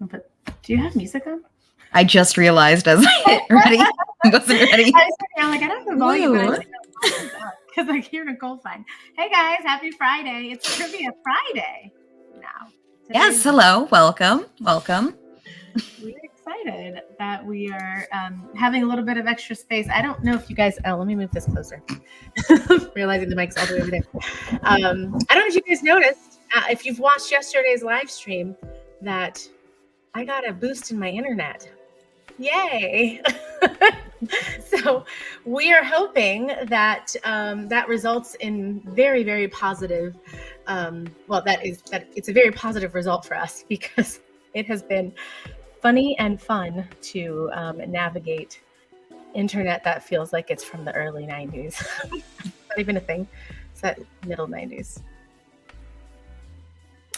But do you have music on? I just realized as I hit ready. I wasn't ready. I was like, I don't have the volume, but I was because I hear Nichole fine. Hey guys, happy Friday. It's Trivia Friday now. Yes, hello. Welcome. We're excited that we are having a little bit of extra space. I don't know if you guys, let me move this closer. Realizing the mic's all the way over there. I don't know if you guys noticed, if you've watched yesterday's live stream, that I got a boost in my internet. Yay! So we are hoping that that results in very, very positive. That it's a very positive result for us because it has been funny and fun to navigate internet that feels like it's from the early 90s. Not even a thing. It's that middle 90s.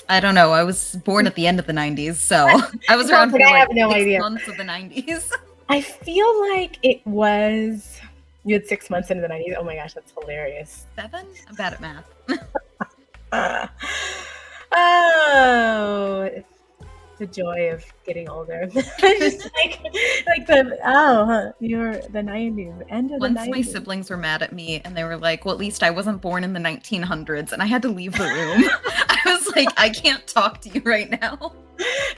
I don't know. I was born at the end of the 90s, so I was around for like 6 months of the 90s. I feel like it was, you had 6 months into the 90s. Oh my gosh, that's hilarious. 7? I'm bad at math. Oh, the joy of getting older. Just you're the 90s, end of Once the 90s. my siblings were mad at me and they were like, well, at least I wasn't born in the 1900s, and I had to leave the room. I was like, I can't talk to you right now.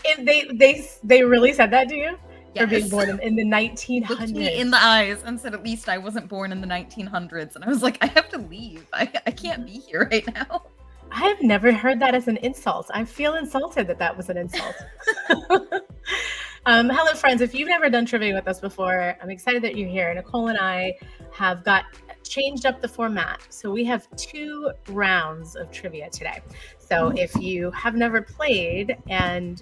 And they really said that to you? Yes. For being born in the 1900s. Looked me in the eyes and said, at least I wasn't born in the 1900s. And I was like, I have to leave. I can't be here right now. I have never heard that as an insult. I feel insulted that was an insult. Hello, friends. If you've never done trivia with us before, I'm excited that you're here. Nichole and I have changed up the format. So we have 2 rounds of trivia today. So if you have never played and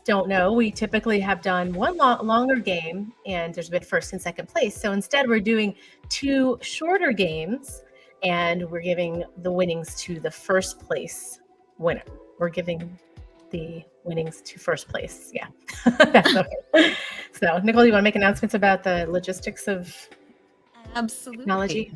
don't know, we typically have done one longer game and there's been first and second place. So instead we're doing 2 shorter games and we're giving the winnings to the first place winner. We're giving the winnings to first place. Yeah, that's okay. So Nichole, you want to make announcements about the logistics of technology?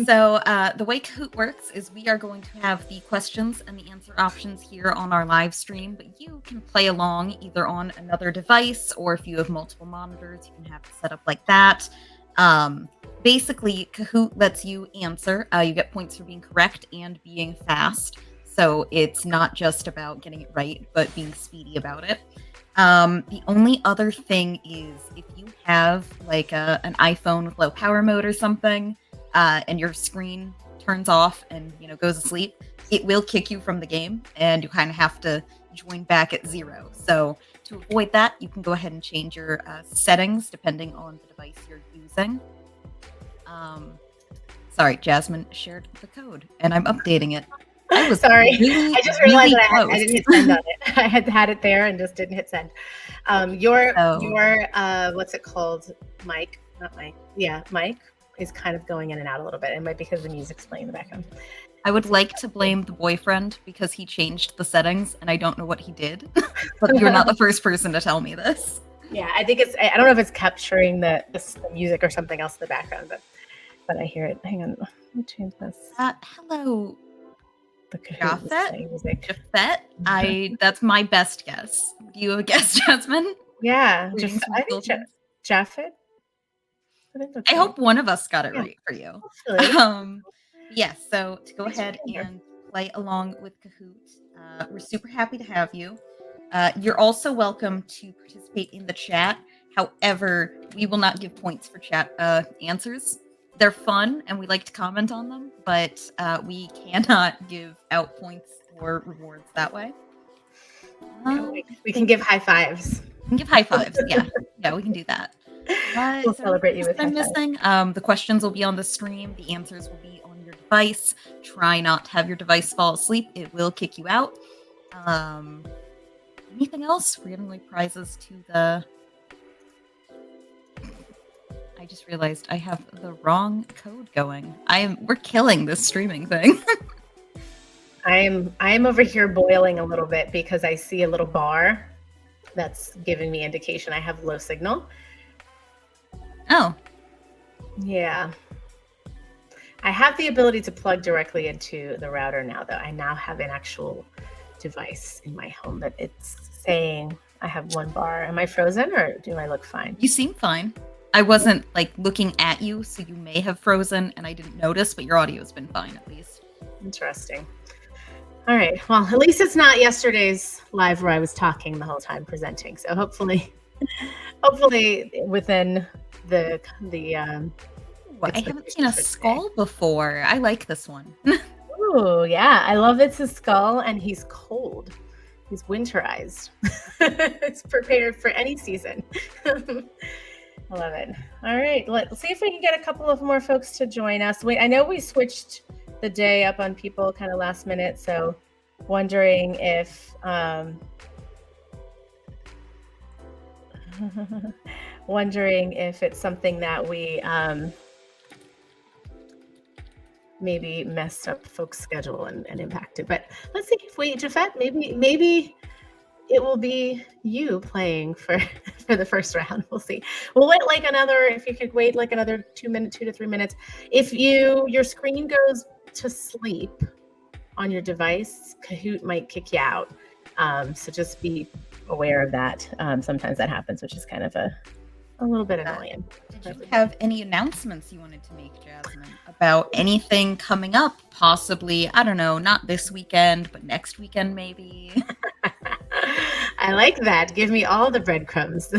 So the way Kahoot works is we are going to have the questions and the answer options here on our live stream, but you can play along either on another device or if you have multiple monitors, you can have it set up like that. Basically, Kahoot lets you answer. You get points for being correct and being fast. So it's not just about getting it right, but being speedy about it. The only other thing is if you have like an iPhone with low power mode or something, and your screen turns off and goes asleep, it will kick you from the game and you kind of have to join back at 0. So to avoid that, you can go ahead and change your settings depending on the device you're using. Sorry, Jasmine shared the code and I'm updating it. I was sorry. I just realized that I didn't hit send on it. I had it there and just didn't hit send. Your what's it called? Mic, not mic. Yeah, mic is kind of going in and out a little bit. It might be because the music's playing in the background. I would like to blame the boyfriend because he changed the settings and I don't know what he did. But you're not the first person to tell me this. Yeah, I think I don't know if it's capturing the music or something else in the background, but I hear it. Hang on, let me change this. Hello, Japheth? That's my best guess. Do you have a guess, Jasmine? Yeah, I think Japheth. I hope one of us got it right for you. Yes, so to go ahead and play along with Kahoot, we're super happy to have you. You're also welcome to participate in the chat. However, we will not give points for chat answers. They're fun and we like to comment on them, but we cannot give out points or rewards that way. We can give high fives. We can give high fives, yeah. Yeah, we can do that. We'll celebrate you with I'm missing. The questions will be on the stream. The answers will be on your device. Try not to have your device fall asleep. It will kick you out. Anything else? We're giving away prizes to the... I just realized I have the wrong code going. We're killing this streaming thing. I'm over here boiling a little bit because I see a little bar that's giving me indication I have low signal. Oh. Yeah. I have the ability to plug directly into the router now, though. I now have an actual device in my home that it's saying I have one bar. Am I frozen or do I look fine? You seem fine. I wasn't like looking at you, so you may have frozen and I didn't notice, but your audio's been fine at least. Interesting. All right. Well, at least it's not yesterday's live where I was talking the whole time presenting. So hopefully within the I haven't seen a skull before. I like this one. Oh, yeah. I love it's a skull and he's cold. He's winterized. It's prepared for any season. I love it. All right. Let's see if we can get a couple of more folks to join us. Wait, I know we switched the day up on people kind of last minute. So wondering if it's something that we maybe messed up folks' schedule and impacted. But let's see if Jafet, maybe it will be you playing for the first round. We'll see. We'll wait if you could wait like another 2 to 3 minutes. If your screen goes to sleep on your device, Kahoot might kick you out. So just be aware of that. Sometimes that happens, which is kind of a little bit annoying. Did you have any announcements you wanted to make, Jasmine, about anything coming up? Possibly, I don't know, not this weekend, but next weekend maybe. I like that. Give me all the breadcrumbs.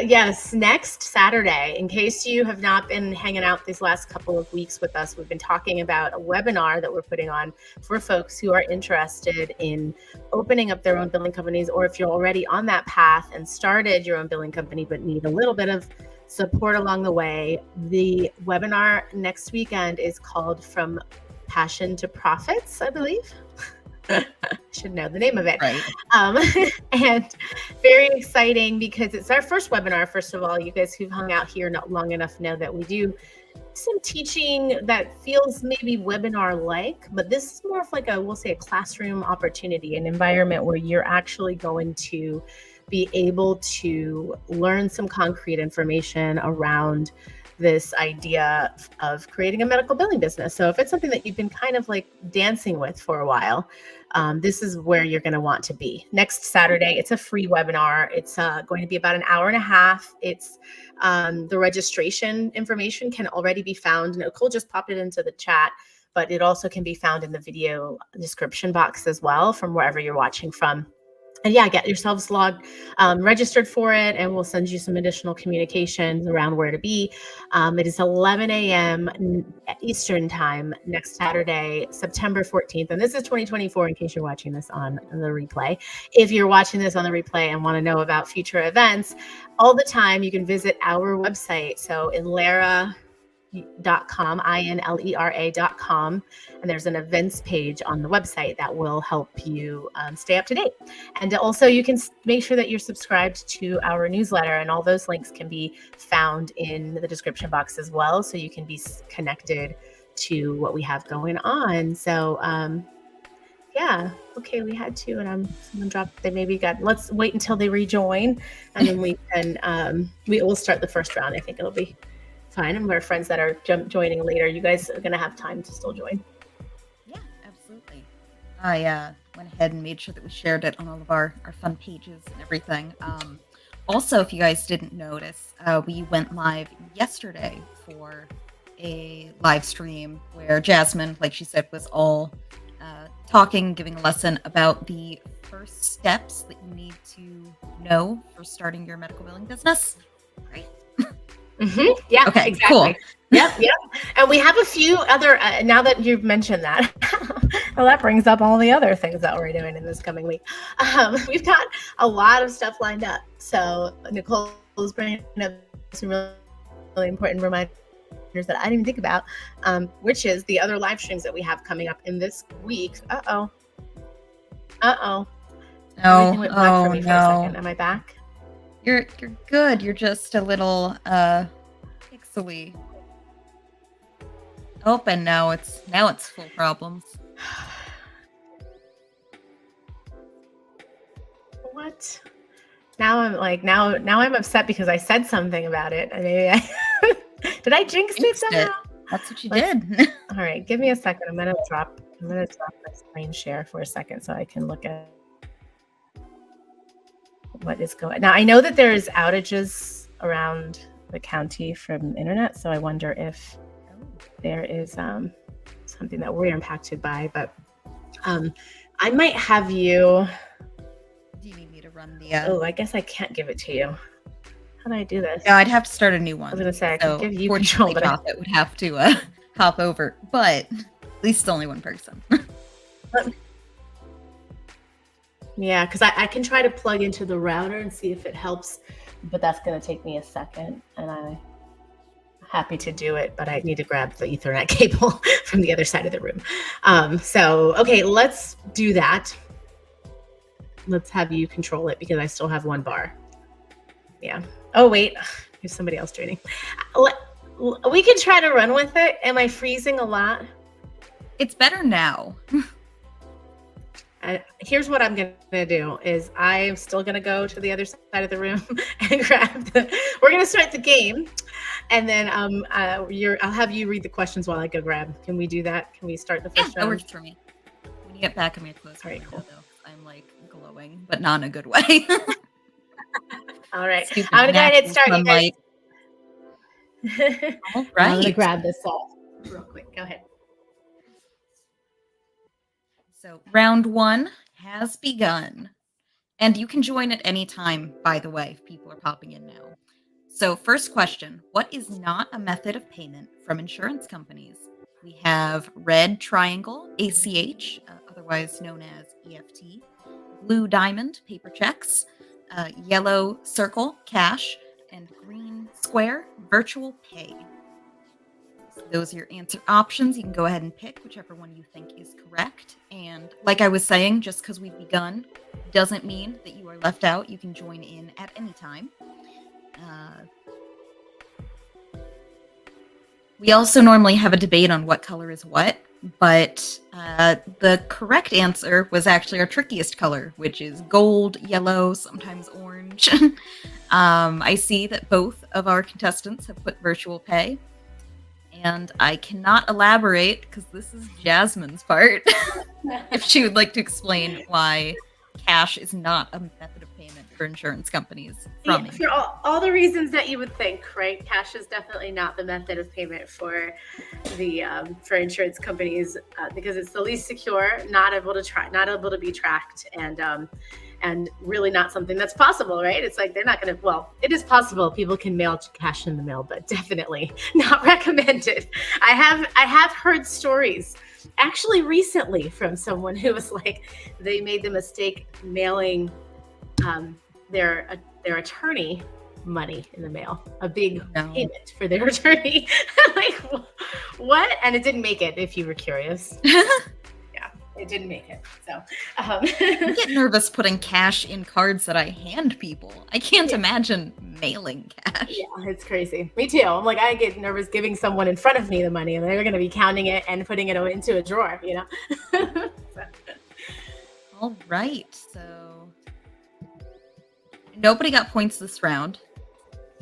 Yes, next Saturday, in case you have not been hanging out these last couple of weeks with us, we've been talking about a webinar that we're putting on for folks who are interested in opening up their own billing companies, or if you're already on that path and started your own billing company but need a little bit of support along the way. The webinar next weekend is called From Passion to Profits, I believe. Should know the name of it. Right. And very exciting because it's our first webinar. First of all, you guys who've hung out here not long enough know that we do some teaching that feels maybe webinar-like, but this is more of like we'll say a classroom opportunity, an environment where you're actually going to be able to learn some concrete information around this idea of creating a medical billing business. So if it's something that you've been kind of like dancing with for a while, this is where you're going to want to be. Next Saturday, it's a free webinar. It's going to be about an hour and a half. It's the registration information can already be found. Nichole just popped it into the chat, but it also can be found in the video description box as well from wherever you're watching from. And yeah, get yourselves registered for it, and we'll send you some additional communications around where to be. It is 11 a.m. Eastern time next Saturday, September 14th. And this is 2024 in case you're watching this on the replay. If you're watching this on the replay and want to know about future events, all the time you can visit our website. So Inlera.com, INLERA.com, and there's an events page on the website that will help you stay up to date. And also you can make sure that you're subscribed to our newsletter, and all those links can be found in the description box as well, so you can be connected to what we have going on. So yeah, okay, we had two, and someone dropped. They maybe let's wait until they rejoin, and then we can we will start the first round. I think it'll be fine. And our friends that are joining later, you guys are going to have time to still join. Yeah, absolutely. I went ahead and made sure that we shared it on all of our fun pages and everything. Also, if you guys didn't notice, we went live yesterday for a live stream where Jasmine, like she said, was all giving a lesson about the first steps that you need to know for starting your medical billing business. Right? Mm-hmm. Yeah, okay, exactly. Cool. Yep. And we have a few other, now that you've mentioned that, well, that brings up all the other things that we're doing in this coming week. We've got a lot of stuff lined up. So Nichole's bringing up some really, really important reminders that I didn't even think about, which is the other live streams that we have coming up in this week. Uh-oh. No. Everything went black for me for a second. Am I back? You're good. You're just a little pixely. Oh, and now it's full problems. What? Now I'm upset because I said something about it. Maybe did I jinx it somehow? That's what you did. All right, give me a second. I'm gonna drop I'm going to drop my screen share for a second so I can look at what is going. Now, I know that there's outages around the county from the internet, so I wonder if there is something that we're impacted by, but I might have you. Do you need me to run the? Oh, I guess I can't give it to you. How do I do this? Yeah, I'd have to start a new one. I was gonna say I so could give you control, but it would have to hop over. But at least only one person. Yeah, because I can try to plug into the router and see if it helps, but that's gonna take me a second, and I'm happy to do it, but I need to grab the Ethernet cable from the other side of the room. So okay, let's do that. Let's have you control it because I still have one bar. Yeah. Oh wait, there's somebody else joining. We can try to run with it. Am I freezing a lot? It's better now. Here's what I'm gonna do is I'm still gonna go to the other side of the room and grab we're gonna start the game, and then I'll have you read the questions while I go grab. Can we do that? Can we start the first round? That works for me. When you get back, I'm gonna close my window, cool. though. I'm like glowing, but not in a good way. All right, I'm gonna go ahead and start. You guys. All right. I'm gonna grab this off real quick. Go ahead. So round 1 has begun. And you can join at any time, by the way, if people are popping in now. So first question, what is not a method of payment from insurance companies? We have red triangle, ACH, otherwise known as EFT, blue diamond, paper checks, yellow circle, cash, and green square, virtual pay. So those are your answer options. You can go ahead and pick whichever one you think is correct. And like I was saying, just because we've begun doesn't mean that you are left out. You can join in at any time. We also normally have a debate on what color is what, but the correct answer was actually our trickiest color, which is gold, yellow, sometimes orange. I see that both of our contestants have put virtual pay. And I cannot elaborate because this is Jasmine's part. If she would like to explain why cash is not a method of payment for insurance companies. Yeah, for all the reasons that you would think, right? Cash is definitely not the method of payment for the for insurance companies because it's the least secure, not able to be tracked, and really not something that's possible, right? It's like they're not going to, well, it is possible. People can mail cash in the mail, but definitely not recommended. I have heard stories actually recently from someone who was like, they made the mistake mailing their attorney money in the mail, a big payment for their attorney. Like, what? And it didn't make it, if you were curious. It didn't make it. So I get nervous putting cash in cards that I hand people. I can't imagine mailing cash. Yeah, it's crazy. Me too. I'm like, I get nervous giving someone in front of me the money and they're going to be counting it and putting it into a drawer, you know? So. All right. So nobody got points this round,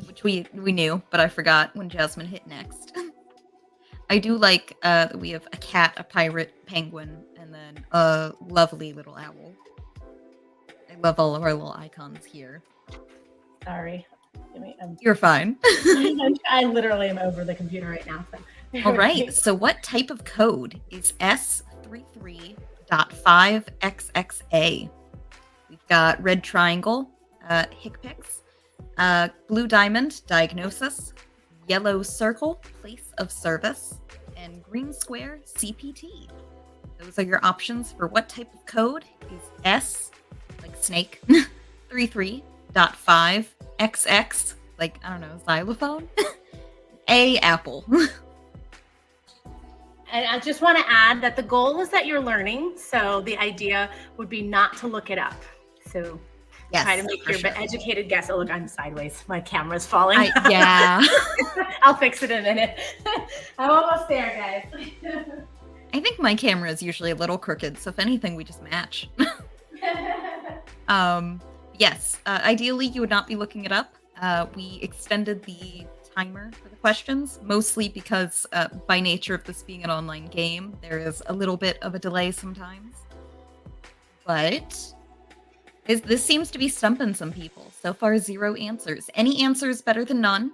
which we knew, but I forgot when Jasmine hit next. I do like that we have a cat, a pirate, penguin, and then a lovely little owl. I love all of our little icons here. Sorry. You're fine. I literally am over the computer right now. So. All right. So what type of code is S33.5XXA? We've got red triangle, HCPCS, blue diamond, diagnosis, yellow circle, place of service, and green square, CPT. Those are your options for what type of code is S, like snake, 33.5XX, like, I don't know, xylophone, A, apple. And I just want to add that the goal is that you're learning. So the idea would be not to look it up. So yes, try to make your educated guess. Oh, look, I'm sideways. My camera's falling. Yeah. I'll fix it in a minute. I'm almost there, guys. I think my camera is usually a little crooked, so if anything, we just match. Yes, ideally, you would not be looking it up. We extended the timer for the questions, mostly because by nature of this being an online game, there is a little bit of a delay sometimes. But this seems to be stumping some people. So far, 0 answers. Any answer is better than none.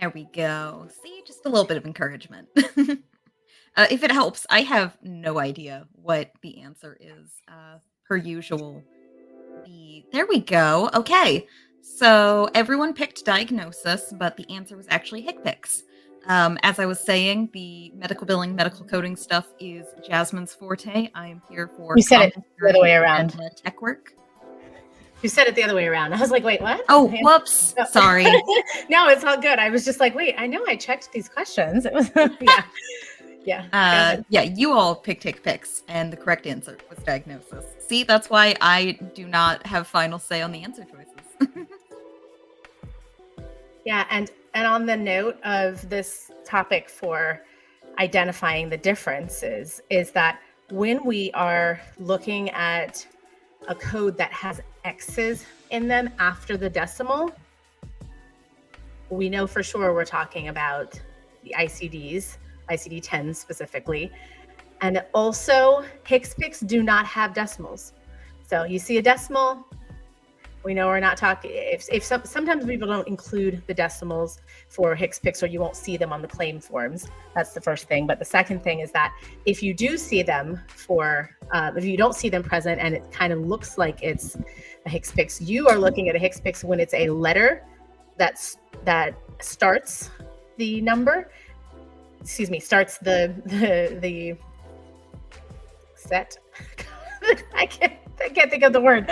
There we go. See, just a little bit of encouragement. If it helps, I have no idea what the answer is. Per usual, there we go. Okay, so everyone picked diagnosis, but the answer was actually HCPCS. As I was saying, the medical billing, medical coding stuff is Jasmine's forte. I am here for You said it the other way around. Tech work. You said it the other way around. I was like, wait, what? Oh, whoops. No. Sorry. No, it's all good. I was just like, wait, I know I checked these questions. It was, yeah. Yeah, you all picked HCPCS, and the correct answer was diagnosis. See, that's why I do not have final say on the answer choices. Yeah, and on the note of this topic for identifying the differences is that when we are looking at a code that has X's in them after the decimal, we know for sure we're talking about the ICDs, ICD-10 specifically. And also, HCPCS do not have decimals. So you see a decimal, we know we're not talking, sometimes people don't include the decimals for HCPCS, or you won't see them on the claim forms. That's the first thing. But the second thing is that if you do see them if you don't see them present and it kind of looks like it's a HCPCS, you are looking at a HCPCS when it's a letter that starts the number, starts the set. I can't think of the word,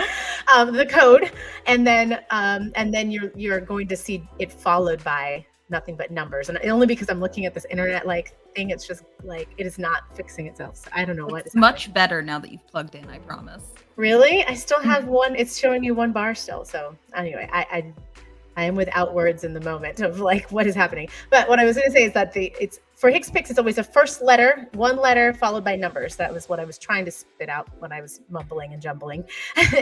the code, and then you're going to see it followed by nothing but numbers. And only because I'm looking at this internet thing, it's just like it is not fixing itself. So I don't know what. It's much better now that you've plugged in. I promise. Really? I still have one. It's showing you one bar still. So anyway, I am without words in the moment of like what is happening. But what I was going to say is that it's for HCPCS, it's always a first letter, one letter followed by numbers. That was what I was trying to spit out when I was mumbling and jumbling.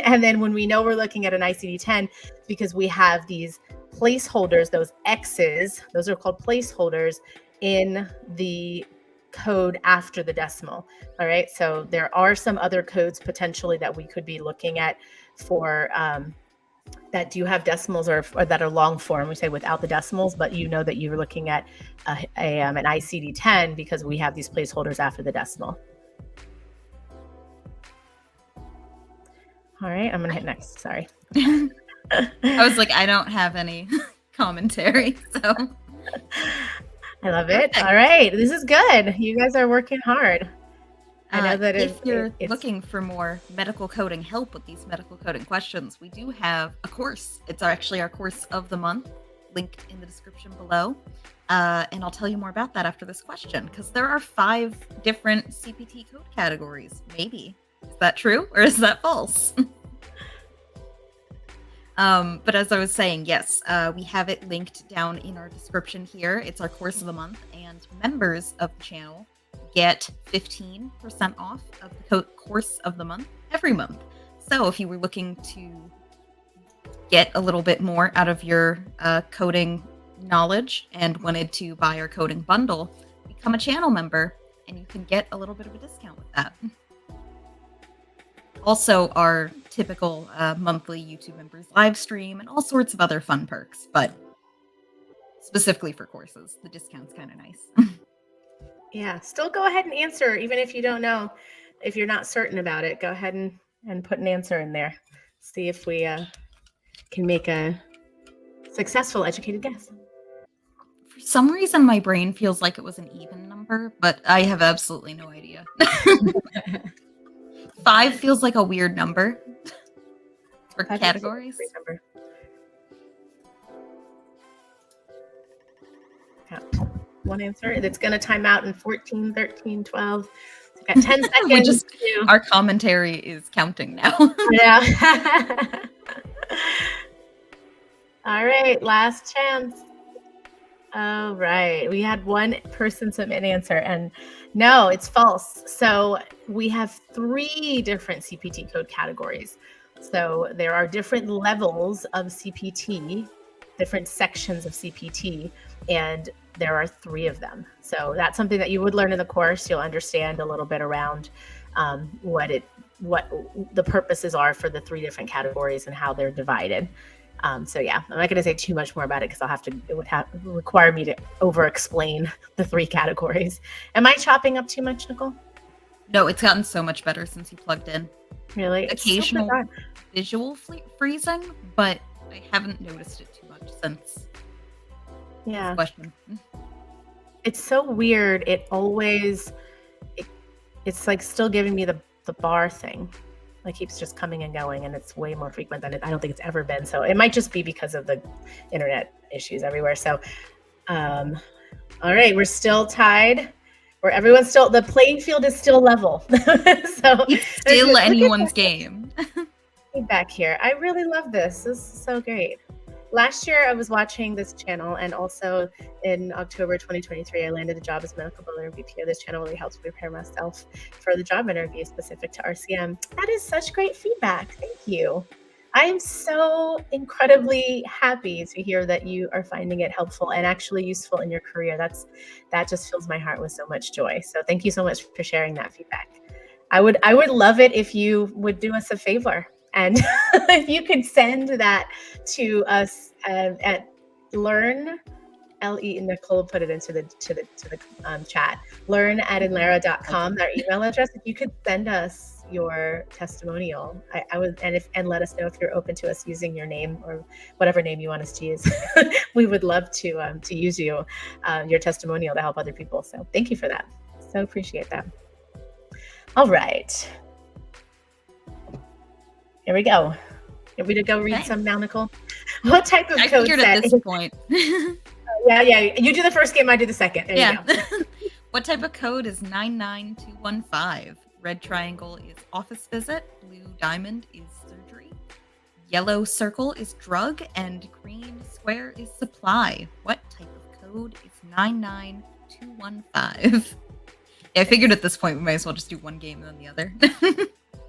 And then when we know we're looking at an ICD-10, because we have these placeholders, those X's, those are called placeholders in the code after the decimal. All right. So there are some other codes potentially that we could be looking at for that do have decimals or that are long form, we say without the decimals, but you know that you're looking at an ICD-10 because we have these placeholders after the decimal. All right, I'm gonna hit next, sorry. I was like, I don't have any commentary, so. I love it. All right, this is good. You guys are working hard. I know that if you're looking for more medical coding help with these medical coding questions, we do have a course. It's actually our course of the month, linked in the description below. And I'll tell you more about that after this question, because there are 5 different CPT code categories. Maybe. Is that true or is that false? But as I was saying, yes, we have it linked down in our description here. It's our course of the month, and members of the channel get 15% off of the course of the month every month. So if you were looking to get a little bit more out of your coding knowledge and wanted to buy our coding bundle, become a channel member and you can get a little bit of a discount with that. Also, our typical monthly YouTube members live stream and all sorts of other fun perks, but specifically for courses, the discount's kind of nice. Yeah, still go ahead and answer, even if you don't know, if you're not certain about it, go ahead and put an answer in there. See if we can make a successful educated guess. For some reason, my brain feels like it was an even number, but I have absolutely no idea. 5 feels like a weird number for categories. One answer that's going to time out in 14, 13, 12. We've got 10 seconds. Our commentary is counting now. Yeah. All right, last chance. All right, we had one person submit an answer, and no, it's false. So we have 3 different CPT code categories. So there are different levels of CPT, different sections of CPT, and there are 3 of them. So that's something that you would learn in the course. You'll understand a little bit around what the purposes are for the 3 different categories and how they're divided. So yeah, I'm not going to say too much more about it because it would require me to over explain the 3 categories. Am I chopping up too much, Nichole? No, it's gotten so much better since you plugged in. Really? Occasional visual freezing, but I haven't noticed it too much since. Yeah. Question. It's so weird. It's like still giving me the bar thing. It keeps just coming and going, and it's way more frequent than I don't think it's ever been. So it might just be because of the internet issues everywhere. So, all right, we're still tied. The playing field is still level. So it's still anyone's game. Feedback here. I really love this. This is so great. Last year, I was watching this channel, and also in October 2023, I landed a job as medical builder and VP of this channel. Really helped prepare myself for the job interview specific to RCM. That is such great feedback. Thank you. I am so incredibly happy to hear that you are finding it helpful and actually useful in your career. That just fills my heart with so much joy. So thank you so much for sharing that feedback. I would love it if you would do us a favor. And if you could send that to us at learn, L-E, and Nichole put it into the chat, learn@inlera.com, our email address. If you could send us your testimonial, I would, and let us know if you're open to us using your name or whatever name you want us to use. We would love to use your testimonial to help other people. So thank you for that. So appreciate that. All right. Here we go. Are we to go read some now, Nichole? What type of code set? At this point. Yeah. You do the first game, I do the second. There you go. What type of code is 99215? Red triangle is office visit. Blue diamond is surgery. Yellow circle is drug. And green square is supply. What type of code is 99215? Yeah, I figured at this point we might as well just do one game and then the other.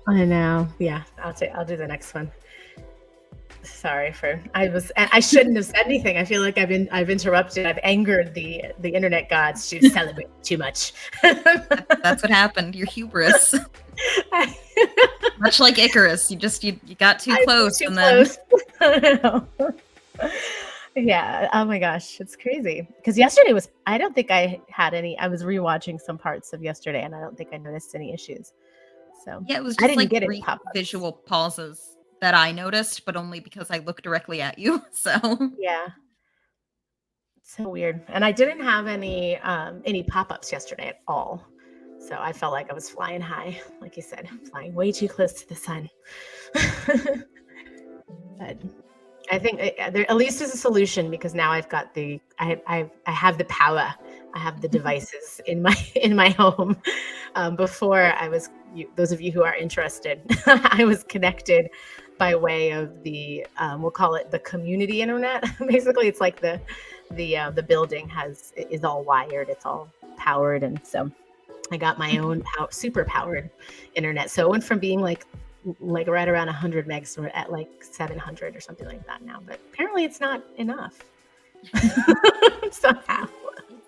I know. Yeah, I'll do the next one. Sorry I shouldn't have said anything. I feel like I've interrupted. I've angered the internet gods to celebrate too much. That's what happened. Your hubris. Much like Icarus, you got too close and then. Yeah. Oh my gosh, it's crazy. Because yesterday I don't think I had any. I was rewatching some parts of yesterday, and I don't think I noticed any issues. So yeah, it was I just didn't like get 3 visual pauses that I noticed, but only because I looked directly at you. So yeah, so weird. And I didn't have any pop-ups yesterday at all. So I felt like I was flying high, like you said, flying way too close to the sun. But I think there at least is a solution, because now I've got I have the power. I have the devices in my home. Before I was, those of you who are interested, I was connected by way of the we'll call it the community internet. Basically, it's like the building is all wired, it's all powered, and so I got my own super powered internet. So it went from being like right around 100 megs, we're at like 700 or something like that now. But apparently, it's not enough somehow.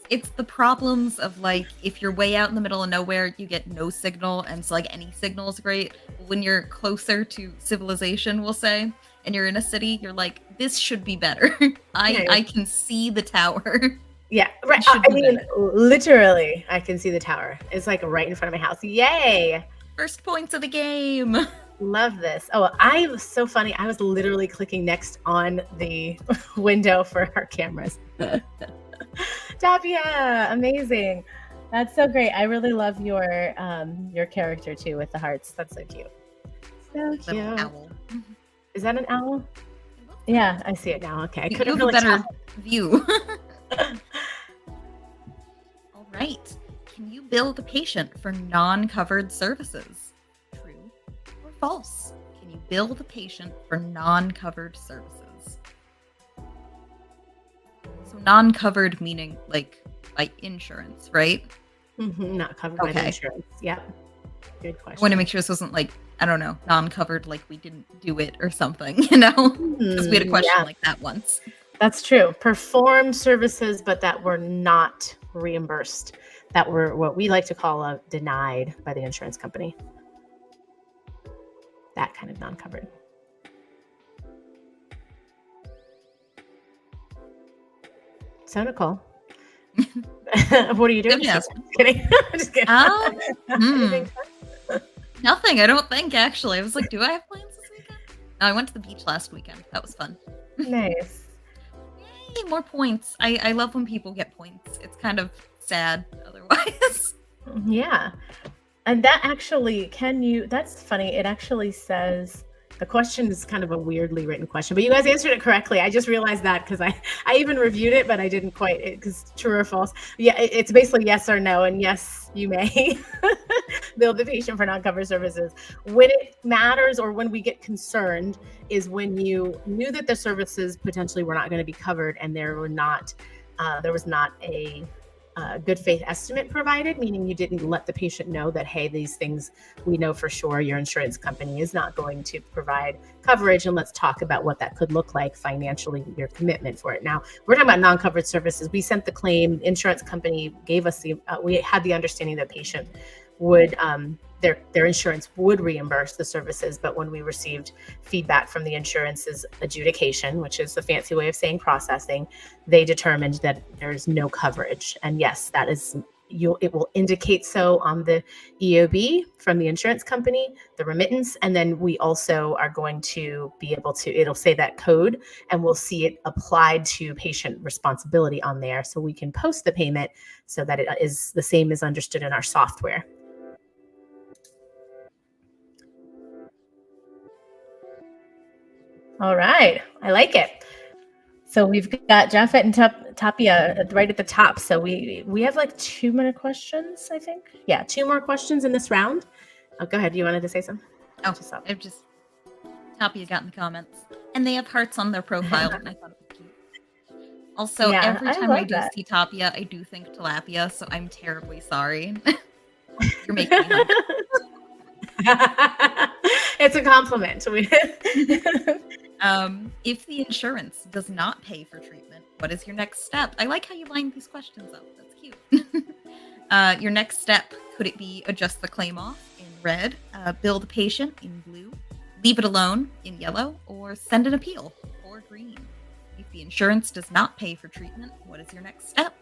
It's the problems of like, if you're way out in the middle of nowhere, you get no signal, and so like any signal is great. When you're closer to civilization, we'll say, and you're in a city, you're like, this should be better. I can see the tower. Yeah, right. I mean, literally, I can see the tower. It's like right in front of my house. Yay! First points of the game. Love this. Oh, I was so funny. I was literally clicking next on the window for our cameras. Davia, amazing. That's so great. I really love your character too with the hearts. That's so cute. So cute. Owl. Is that an owl? Yeah, I see it now. Okay, I couldn't really tell. Better view. All right. Can you bill the patient for non-covered services? True or false? Can you bill the patient for non-covered services? So non-covered meaning like by insurance, right? Not covered by insurance. Yep. Good I question. want to make sure this wasn't like, I don't know, non-covered, like we didn't do it or something, because we had a question like that once. That's true. Performed services, but that were not reimbursed. That were what we like to call denied by the insurance company. That kind of non-covered. So Nichole, what are you doing? Yes. Kidding. I'm just kidding. Nothing. I don't think actually. I was like, do I have plans this weekend? No, I went to the beach last weekend. That was fun. Nice. Yay, more points. I love when people get points. It's kind of sad otherwise. Yeah. And that actually, that's funny. It actually says, the question is kind of a weirdly written question, but you guys answered it correctly. I just realized that because I even reviewed it, but I didn't quite, because true or false. Yeah, it's basically yes or no. And yes, you may bill the patient for non-covered services. When it matters or when we get concerned is when you knew that the services potentially were not going to be covered and there was not a good faith estimate provided, meaning you didn't let the patient know that, hey, these things we know for sure your insurance company is not going to provide coverage, and let's talk about what that could look like financially, your commitment for it. Now, we're talking about non-covered services. We sent the claim, insurance company gave us we had the understanding that patient would, their insurance would reimburse the services, but when we received feedback from the insurance's adjudication, which is the fancy way of saying processing, they determined that there's no coverage. And yes, that is, it will indicate so on the EOB from the insurance company, the remittance, and then we also are going to be able to, it'll say that code, and we'll see it applied to patient responsibility on there, so we can post the payment so that it is the same as understood in our software. All right, I like it. So we've got Japheth and Tapia right at the top. So we have like 2 more questions, I think. Yeah, 2 more questions in this round. Oh, go ahead. You wanted to say something? Oh, I've just Tapia got in the comments, and they have hearts on their profile, and I thought it was cute. Also, yeah, every time I do see Tapia, I do think tilapia, so I'm terribly sorry. You're making me hungry. It's a compliment. If the insurance does not pay for treatment, what is your next step? I like how you lined these questions up. That's cute. Your next step, could it be adjust the claim off in red, bill the patient in blue, leave it alone in yellow, or send an appeal for green? If the insurance does not pay for treatment, what is your next step?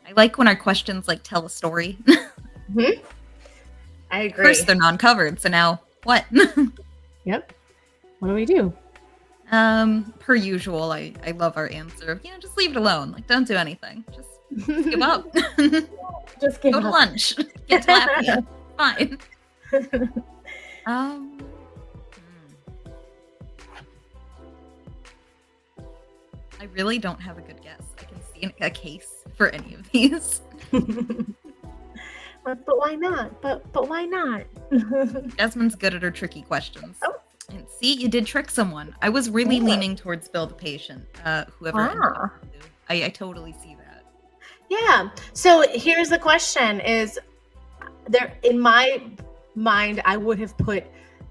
I like when our questions like tell a story. Mm-hmm. I agree. First, they're non-covered, so now what? Yep. What do we do? Per usual, I love our answer. Just leave it alone. Like, don't do anything. Just give up. Just give Go up. to lunch. Get tilapia. Fine. I really don't have a good guess. I can see a case for any of these. But why not? But why not? Jasmine's good at her tricky questions. Oh. And see, you did trick someone. I was really leaning towards bill the patient. Whoever. I totally see that. Yeah. So here's the question: is there, in my mind, I would have put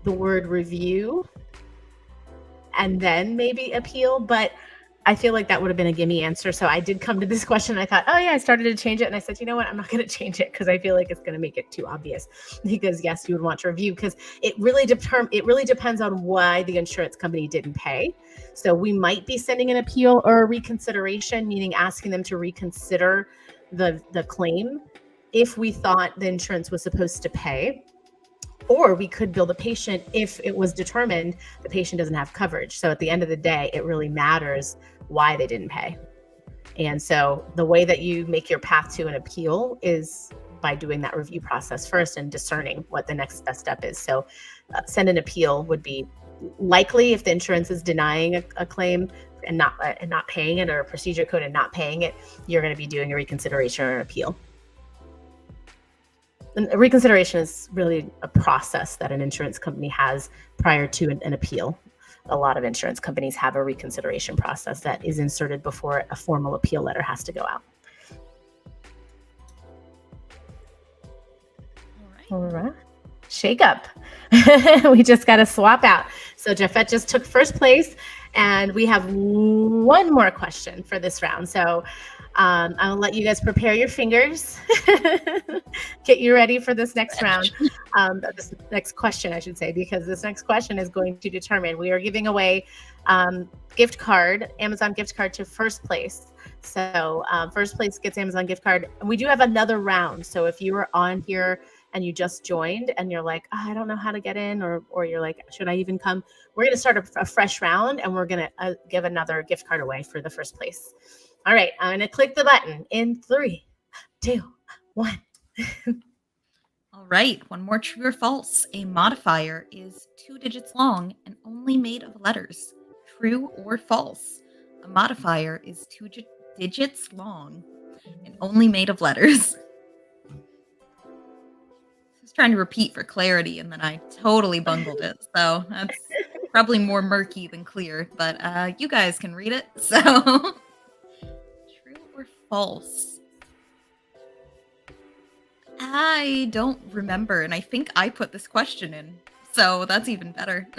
the word review and then maybe appeal, but I feel like that would have been a gimme answer. So I did come to this question and I thought, oh yeah, I started to change it. And I said, you know what? I'm not going to change it because I feel like it's going to make it too obvious. Because yes, you would want to review, because it really depends on why the insurance company didn't pay. So we might be sending an appeal or a reconsideration, meaning asking them to reconsider the claim if we thought the insurance was supposed to pay. Or we could bill the patient if it was determined the patient doesn't have coverage. So at the end of the day, it really matters why they didn't pay. And so the way that you make your path to an appeal is by doing that review process first and discerning what the next best step is. So send an appeal would be likely if the insurance is denying a claim and not paying it, or a procedure code and not paying it, you're going to be doing a reconsideration or an appeal. And a reconsideration is really a process that an insurance company has prior to an appeal. A lot of insurance companies have a reconsideration process that is inserted before a formal appeal letter has to go out. All right. Shake up. We just got to swap out. So Jeffette just took first place, and we have one more question for this round. So I'll let you guys prepare your fingers. Get you ready for this next round. This next question, I should say, because this next question is going to determine. We are giving away gift card, Amazon gift card to first place. So first place gets Amazon gift card. And we do have another round. So if you were on here and you just joined and you're like, I don't know how to get in, or you're like, should I even come? We're going to start a fresh round, and we're going to give another gift card away for the first place. All right, I'm going to click the button in 3, 2, 1. All right, one more true or false. A modifier is 2 digits long and only made of letters. True or false? A modifier is 2 digits long and only made of letters. I was trying to repeat for clarity, and then I totally bungled it. So that's probably more murky than clear, but you guys can read it. So true or false? I don't remember, and I think I put this question in, so that's even better.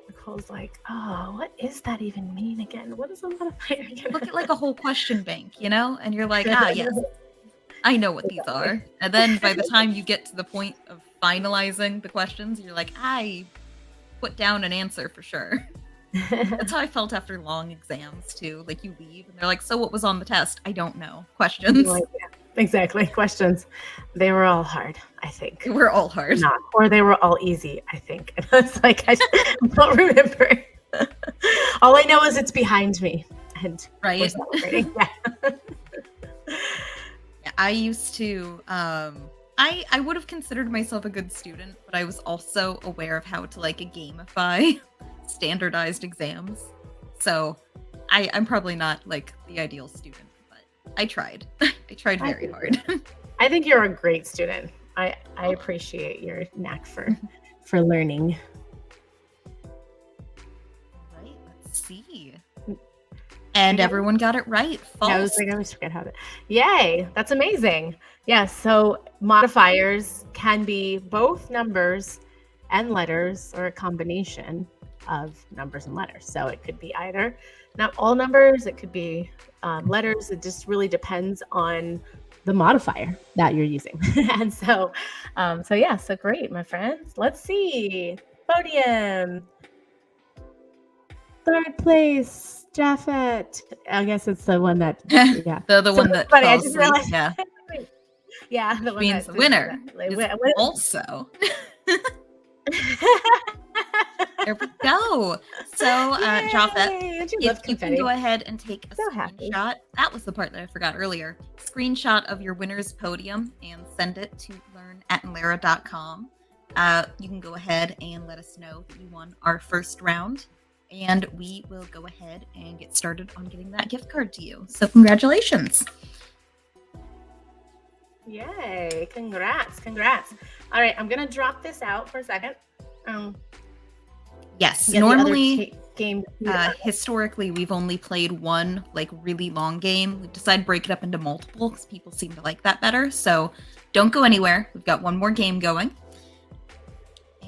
Nicole's like, oh, what does that even mean again? What is a modifier again? Look at like a whole question bank, and you're like, yes, I know what these are. And then by the time you get to the point of finalizing the questions, you're like, I put down an answer for sure. That's how I felt after long exams too. Like you leave and they're like, so what was on the test? I don't know. Questions. Like, yeah, exactly. Questions. They were all hard, I think. They were all hard. Or they were all easy, I think. And I was like, I don't remember. All I know is it's behind me. And right. We're celebrating. Yeah. I used to I would have considered myself a good student, but I was also aware of how to like gamify standardized exams. So I'm probably not like the ideal student, but I tried. I tried very hard. I think you're a great student. I appreciate your knack for learning. All right, let's see. And everyone got it right. False. I was like, I always forget how to. Yay, that's amazing. Yeah, so modifiers can be both numbers and letters, or a combination of numbers and letters. So it could be either not all numbers, it could be letters. It just really depends on the modifier that you're using. And so great, my friends. Let's see. Podium. Third place, Jeffette. I guess it's the one that, yeah. the one that funny. I just realized. Yeah. Yeah, the one means that the winner is also. There we go. So, Jeffette, if you can go ahead and take a screenshot. That was the part that I forgot earlier. Screenshot of your winner's podium and send it to learn@inlera.com. You can go ahead and let us know that you won our first round, and we will go ahead and get started on getting that gift card to you. So congratulations. Yay, congrats. All right, I'm going to drop this out for a second. Yes, normally, game. Historically, we've only played one like really long game. We've decided to break it up into multiple because people seem to like that better. So don't go anywhere. We've got one more game going.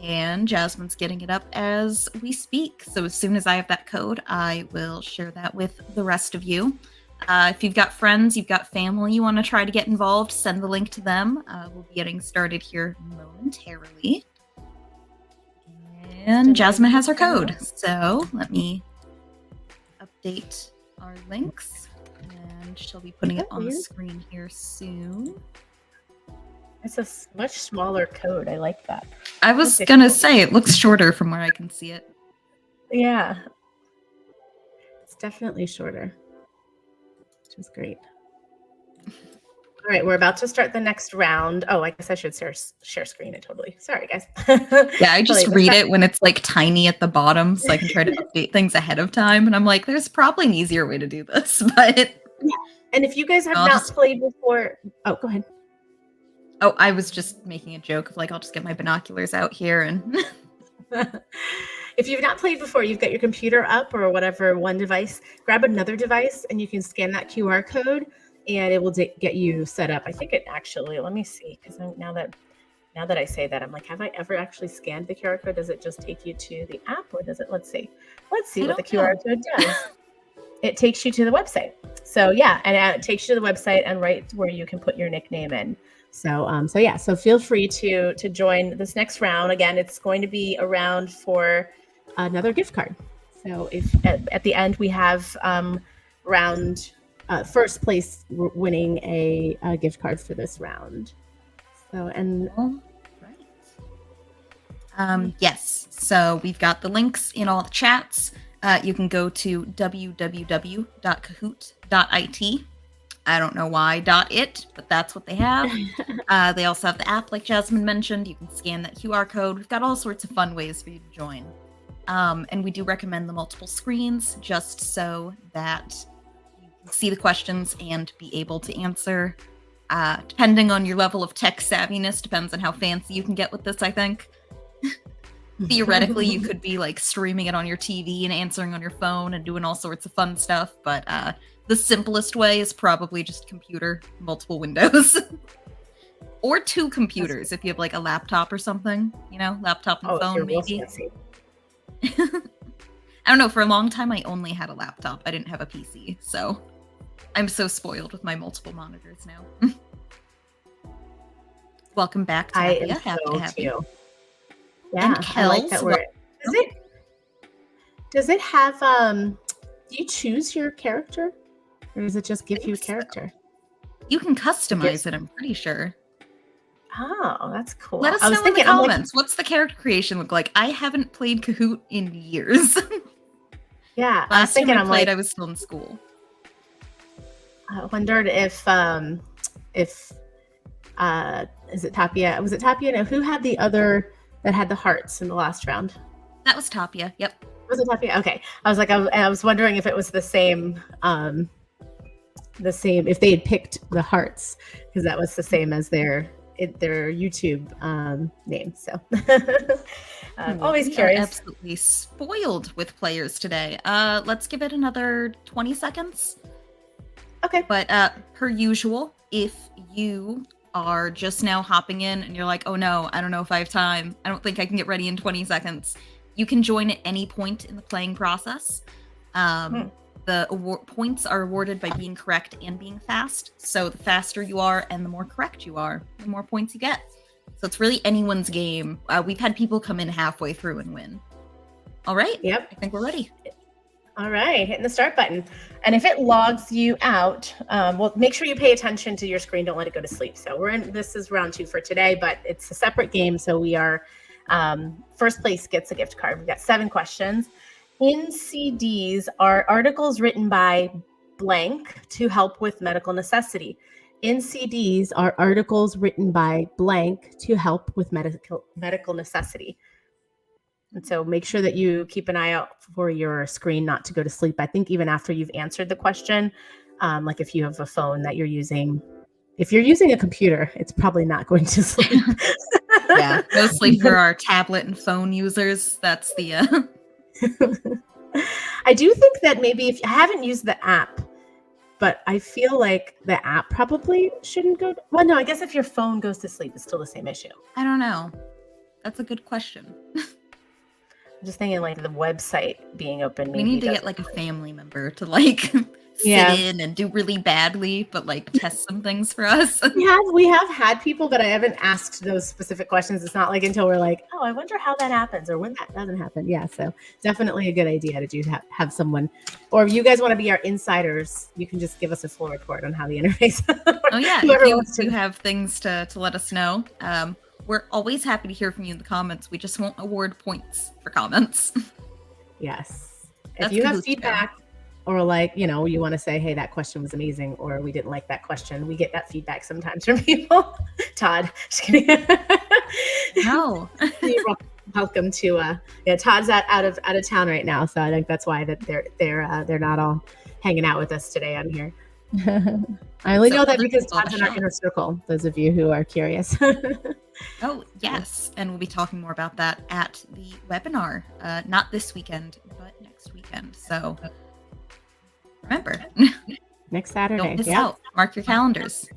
And Jasmine's getting it up as we speak. So as soon as I have that code, I will share that with the rest of you. If you've got friends, you've got family you want to try to get involved, send the link to them. We'll be getting started here momentarily. And Jasmine has her code. So let me update our links. And she'll be putting it on the screen here soon. It's a much smaller code. I like that. I was going to say, it looks shorter from where I can see it. Yeah. It's definitely shorter, which is great. All right, we're about to start the next round. Oh, I guess I should share screen it totally. Sorry, guys. Yeah, I just read it when it's like tiny at the bottom so I can try to update things ahead of time. And I'm like, there's probably an easier way to do this. But yeah. And if you guys have not played before, oh, go ahead. Oh, I was just making a joke of like, I'll just get my binoculars out here and. If you've not played before, you've got your computer up or whatever, one device, grab another device and you can scan that QR code and it will get you set up. I think it actually, let me see, because now that Now that I say that, I'm like, have I ever actually scanned the QR code? Does it just take you to the app, or does it? Let's see I what the don't QR know. code does. It takes you to the website. So yeah, and it takes you to the website and right where you can put your nickname in. So feel free to join this next round. Again, it's going to be a round for another gift card. So if at the end we have round first place winning a gift card for this round. So and All right. Yes. So we've got the links in all the chats. You can go to www.kahoot.it. I don't know why .it, but that's what they have. They also have the app, like Jasmine mentioned. You can scan that QR code. We've got all sorts of fun ways for you to join. And we do recommend the multiple screens just so that you can see the questions and be able to answer. Depending on your level of tech savviness, depends on how fancy you can get with this, I think. Theoretically, you could be like streaming it on your TV and answering on your phone and doing all sorts of fun stuff, but the simplest way is probably just computer, multiple windows. Or two computers if you have like a laptop or something, laptop and phone maybe. I don't know, for a long time I only had a laptop. I didn't have a PC, so I'm so spoiled with my multiple monitors now. Welcome back, Tapia. Happy to have you. Yeah, and I like that word. Does it have do you choose your character? Or does it just give you a character? You can customize it, I'm pretty sure. Oh, that's cool. Let us know in the comments. What's the character creation look like? I haven't played Kahoot in years. Yeah. Last time I played, I was still in school. I wondered if is it Tapia? Was it Tapia? No, who had the other that had the hearts in the last round? That was Tapia. Yep. Was it Tapia? Okay. I was like, I was wondering if it was the same if they had picked the hearts, because that was the same as their YouTube name. So always curious. Absolutely spoiled with players today. Let's give it another 20 seconds. Okay. But per usual, if you are just now hopping in and you're like, oh no, I don't know if I have time, I don't think I can get ready in 20 seconds, you can join at any point in the playing process. The points are awarded by being correct and being fast. So the faster you are and the more correct you are, the more points you get. So it's really anyone's game. We've had people come in halfway through and win. All right. Yep. I think we're ready. All right. Hitting the start button. And if it logs you out, well, make sure you pay attention to your screen. Don't let it go to sleep. So this is round 2 for today, but it's a separate game. So we are, first place gets a gift card. We've got 7 questions. NCDs are articles written by blank to help with medical necessity. NCDs are articles written by blank to help with medical necessity. And so make sure that you keep an eye out for your screen not to go to sleep. I think even after you've answered the question, like if you have a phone that you're using, if you're using a computer, it's probably not going to sleep. Yeah, mostly for our tablet and phone users. That's the... I do think that maybe if I haven't used the app, but I feel like the app probably shouldn't go. Well, no, I guess if your phone goes to sleep, it's still the same issue. I don't know. That's a good question. I'm just thinking like the website being open. We need to get like a family member to like sit in and do really badly, but like test some things for us. We have had people, but I haven't asked those specific questions. It's not like until we're like, oh, I wonder how that happens or when that doesn't happen. Yeah, so definitely a good idea to have someone, or if you guys want to be our insiders, you can just give us a full report on how the interface. Oh yeah, if you have things to let us know. We're always happy to hear from you in the comments. We just won't award points for comments. Yes. If you have feedback or like, you want to say, hey, that question was amazing, or we didn't like that question. We get that feedback sometimes from people. Todd, just kidding. No. You're welcome to, Todd's out of town right now. So I think that's why that they're not all hanging out with us today on here. I only know that because Todd's in our inner circle, those of you who are curious. Oh, yes. And we'll be talking more about that at the webinar. Not this weekend, but next weekend. So remember. Next Saturday. Don't miss out. Mark your calendars.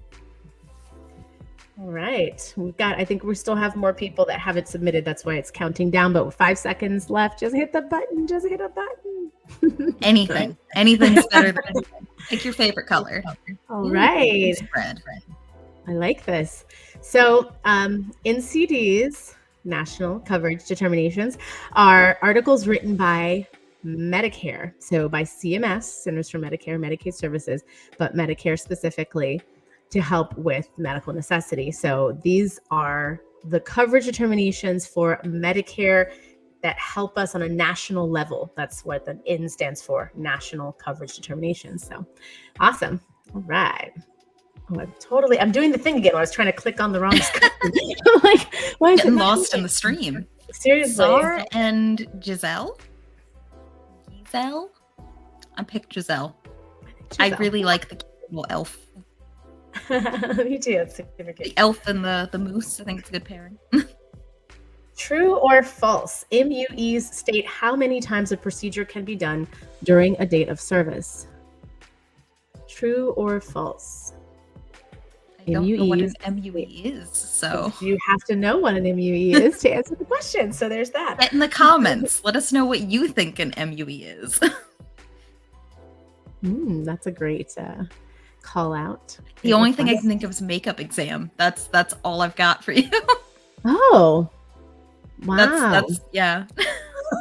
All right. I think we still have more people that haven't submitted. That's why it's counting down. But with 5 seconds left, just hit the button. Just hit a button. Anything. Anything's better than anything. Pick your favorite color. All right. Red. I like this. So NCD's national coverage determinations are articles written by Medicare. So by CMS, Centers for Medicare and Medicaid Services, but Medicare specifically, to help with medical necessity. So these are the coverage determinations for Medicare that help us on a national level. That's what the N stands for, National Coverage Determinations. So awesome. All right. Oh, I'm doing the thing again. I was trying to click on the wrong screen. I'm like, why is Getting lost in the stream. Seriously. Zar and Giselle? I picked Giselle. I really like the little elf. Me too. It's super good. The elf and the moose. I think it's a good pairing. True or false? MUEs state how many times a procedure can be done during a date of service. True or false? I don't know what an MUE is, so you have to know what an MUE is to answer the question. So there's that. Get in the comments. Let us know what you think an MUE is. That's a great call out. The only thing I can think of is makeup exam. That's all I've got for you. Oh, wow. That's yeah.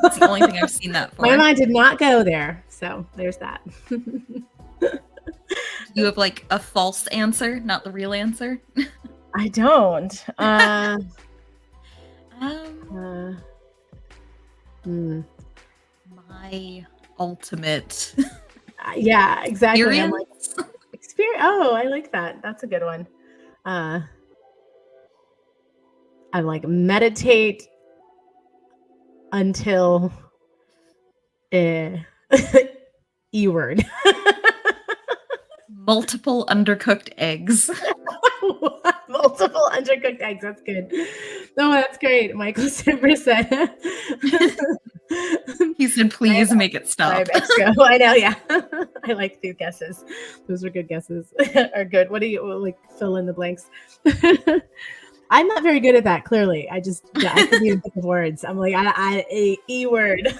That's the only thing I've seen that for. My mind did not go there. So there's that. You have like a false answer, not the real answer? I don't. My ultimate. Yeah, exactly. Experience? Experience. Oh, I like that. That's a good one. I'm like meditate until E-word. Multiple undercooked eggs. Multiple undercooked eggs. That's good. No, that's great. Michael Simber said. He said, please make it stop. I know, yeah. I like these guesses. Those are good guesses. Are good. What do you like? Fill in the blanks. I'm not very good at that. Clearly, I couldn't even think of words. I'm like, E-word.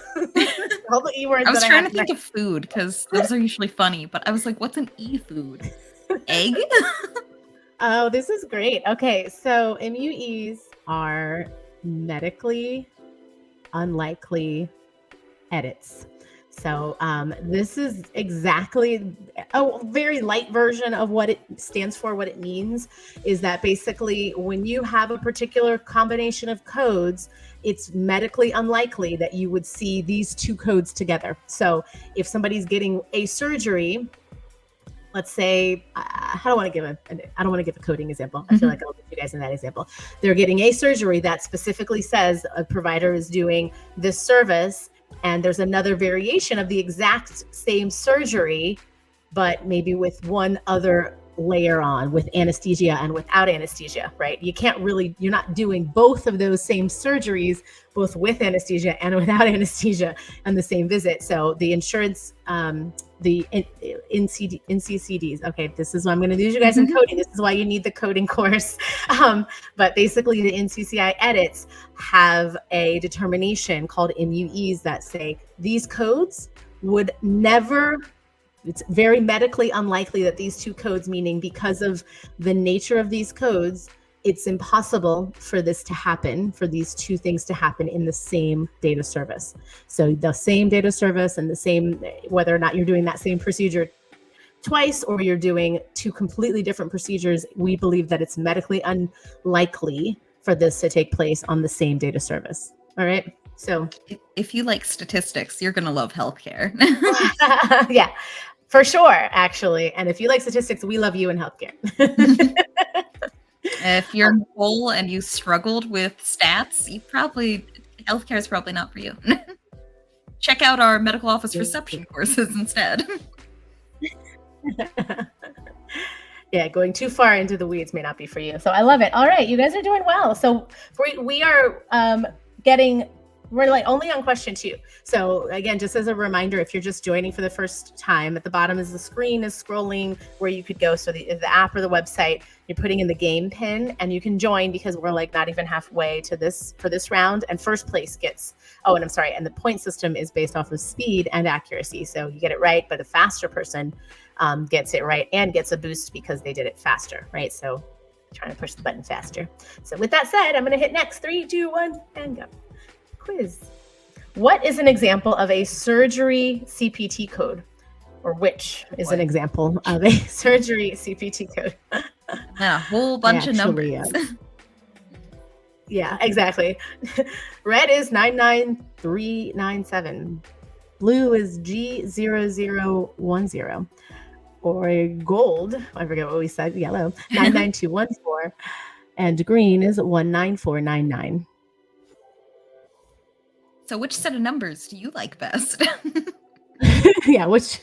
All the E-words. I was trying to think of food because those are usually funny, but I was like, what's an E-food? Egg? Oh, this is great. Okay, so MUEs are medically unlikely edits. So this is exactly a very light version of what it stands for. What it means is that basically when you have a particular combination of codes, it's medically unlikely that you would see these two codes together. So if somebody's getting a surgery, let's say, I don't want to give a coding example. I feel like I'll give you guys in that example. They're getting a surgery that specifically says a provider is doing this service, and there's another variation of the exact same surgery, but maybe with one other layer on, with anesthesia and without anesthesia, right? You're not doing both of those same surgeries, both with anesthesia and without anesthesia on the same visit. So the insurance, the NCCDs. Okay, this is what I'm going to do, you guys, in coding. This is why you need the coding course. But basically, the NCCI edits have a determination called MUEs that say these codes would never. It's very medically unlikely that these two codes, meaning because of the nature of these codes, it's impossible for this to happen, for these two things to happen in the same data service. So the same data service and the same, whether or not you're doing that same procedure twice or you're doing two completely different procedures, we believe that it's medically unlikely for this to take place on the same data service. All right. So if you like statistics, you're going to love healthcare. Yeah, for sure, actually. And if you like statistics, we love you in healthcare. If you're Nichole and you struggled with stats, healthcare is probably not for you. Check out our medical office reception courses instead. Yeah, going too far into the weeds may not be for you. So I love it. All right, you guys are doing well. So we are getting we're like only on question 2. So again, just as a reminder, if you're just joining for the first time, at the bottom is the screen is scrolling where you could go. So the app or the website, you're putting in the game pin and you can join, because we're like not even halfway to this for this round. And first place gets, oh, and I'm sorry. And the point system is based off of speed and accuracy. So you get it right, but the faster person gets it right and gets a boost because they did it faster, right? So trying to push the button faster. So with that said, I'm going to hit next. 3, 2, 1, and go. Quiz. What is an example of a surgery CPT code? Or which is an example of a surgery CPT code? Yeah, a whole bunch of numbers. Yeah, exactly. Red is 99397. Blue is G0010. Or gold, I forget what we said, yellow, 99214. And green is 19499. So which set of numbers do you like best? Yeah, which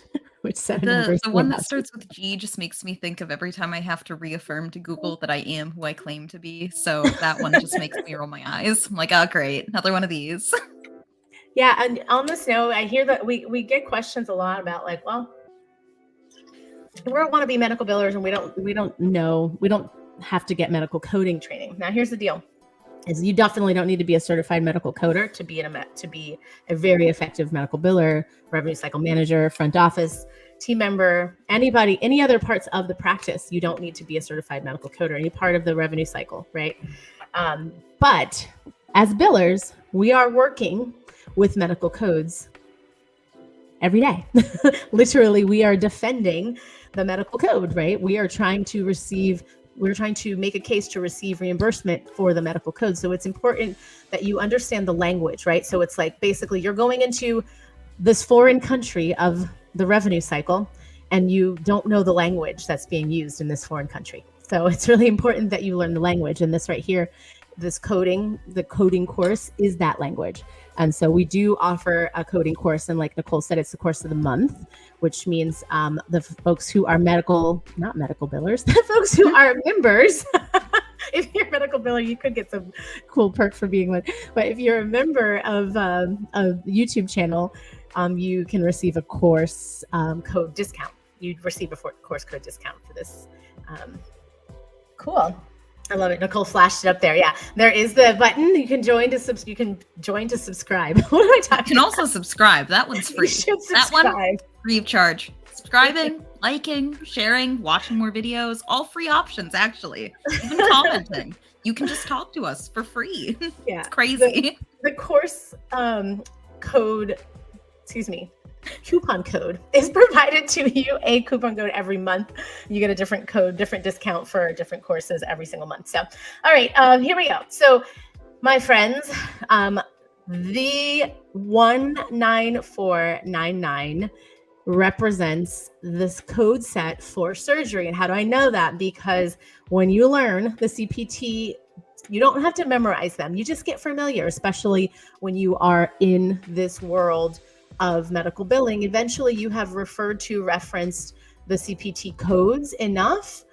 set of numbers? The one that starts with G just makes me think of every time I have to reaffirm to Google that I am who I claim to be. So that one just makes me roll my eyes. I'm like, oh, great, another one of these. Yeah, and on this note, I hear that we get questions a lot about like, well, we want to be medical billers and we don't have to get medical coding training. Now, here's the deal. Is you definitely don't need to be a certified medical coder to be a very effective medical biller, revenue cycle manager, front office team member, any other parts of the practice. You don't need to be a certified medical coder, any part of the revenue cycle, right? But as billers, we are working with medical codes every day. Literally, we are defending the medical code, right? We're trying to make a case to receive reimbursement for the medical code. So it's important that you understand the language, right? So it's like basically you're going into this foreign country of the revenue cycle and you don't know the language that's being used in this foreign country. So it's really important that you learn the language. And this right here, the coding course is that language. And so we do offer a coding course. And like Nichole said, it's the course of the month, which means the folks who are not medical billers, the folks who are members, if you're a medical biller, you could get some cool perk for being one. But if you're a member of a YouTube channel, you can receive a course code discount. You'd receive a course code discount for this. Cool. I love it. Nichole flashed it up there. Yeah, there is the button. You can join to subscribe. What am I talking? You can also subscribe. That one's free. That one free of charge. Subscribing, liking, sharing, watching more videos, all free options actually. Even commenting. You can just talk to us for free. Yeah, it's crazy. The course coupon code is provided to you, a coupon code every month. You get a different code, different discount for different courses every single month. So, all right, here we go. So, my friends, the 19499 represents this code set for surgery. And how do I know that? Because when you learn the CPT, you don't have to memorize them. You just get familiar, especially when you are in this world of medical billing. Eventually you have referenced the CPT codes enough.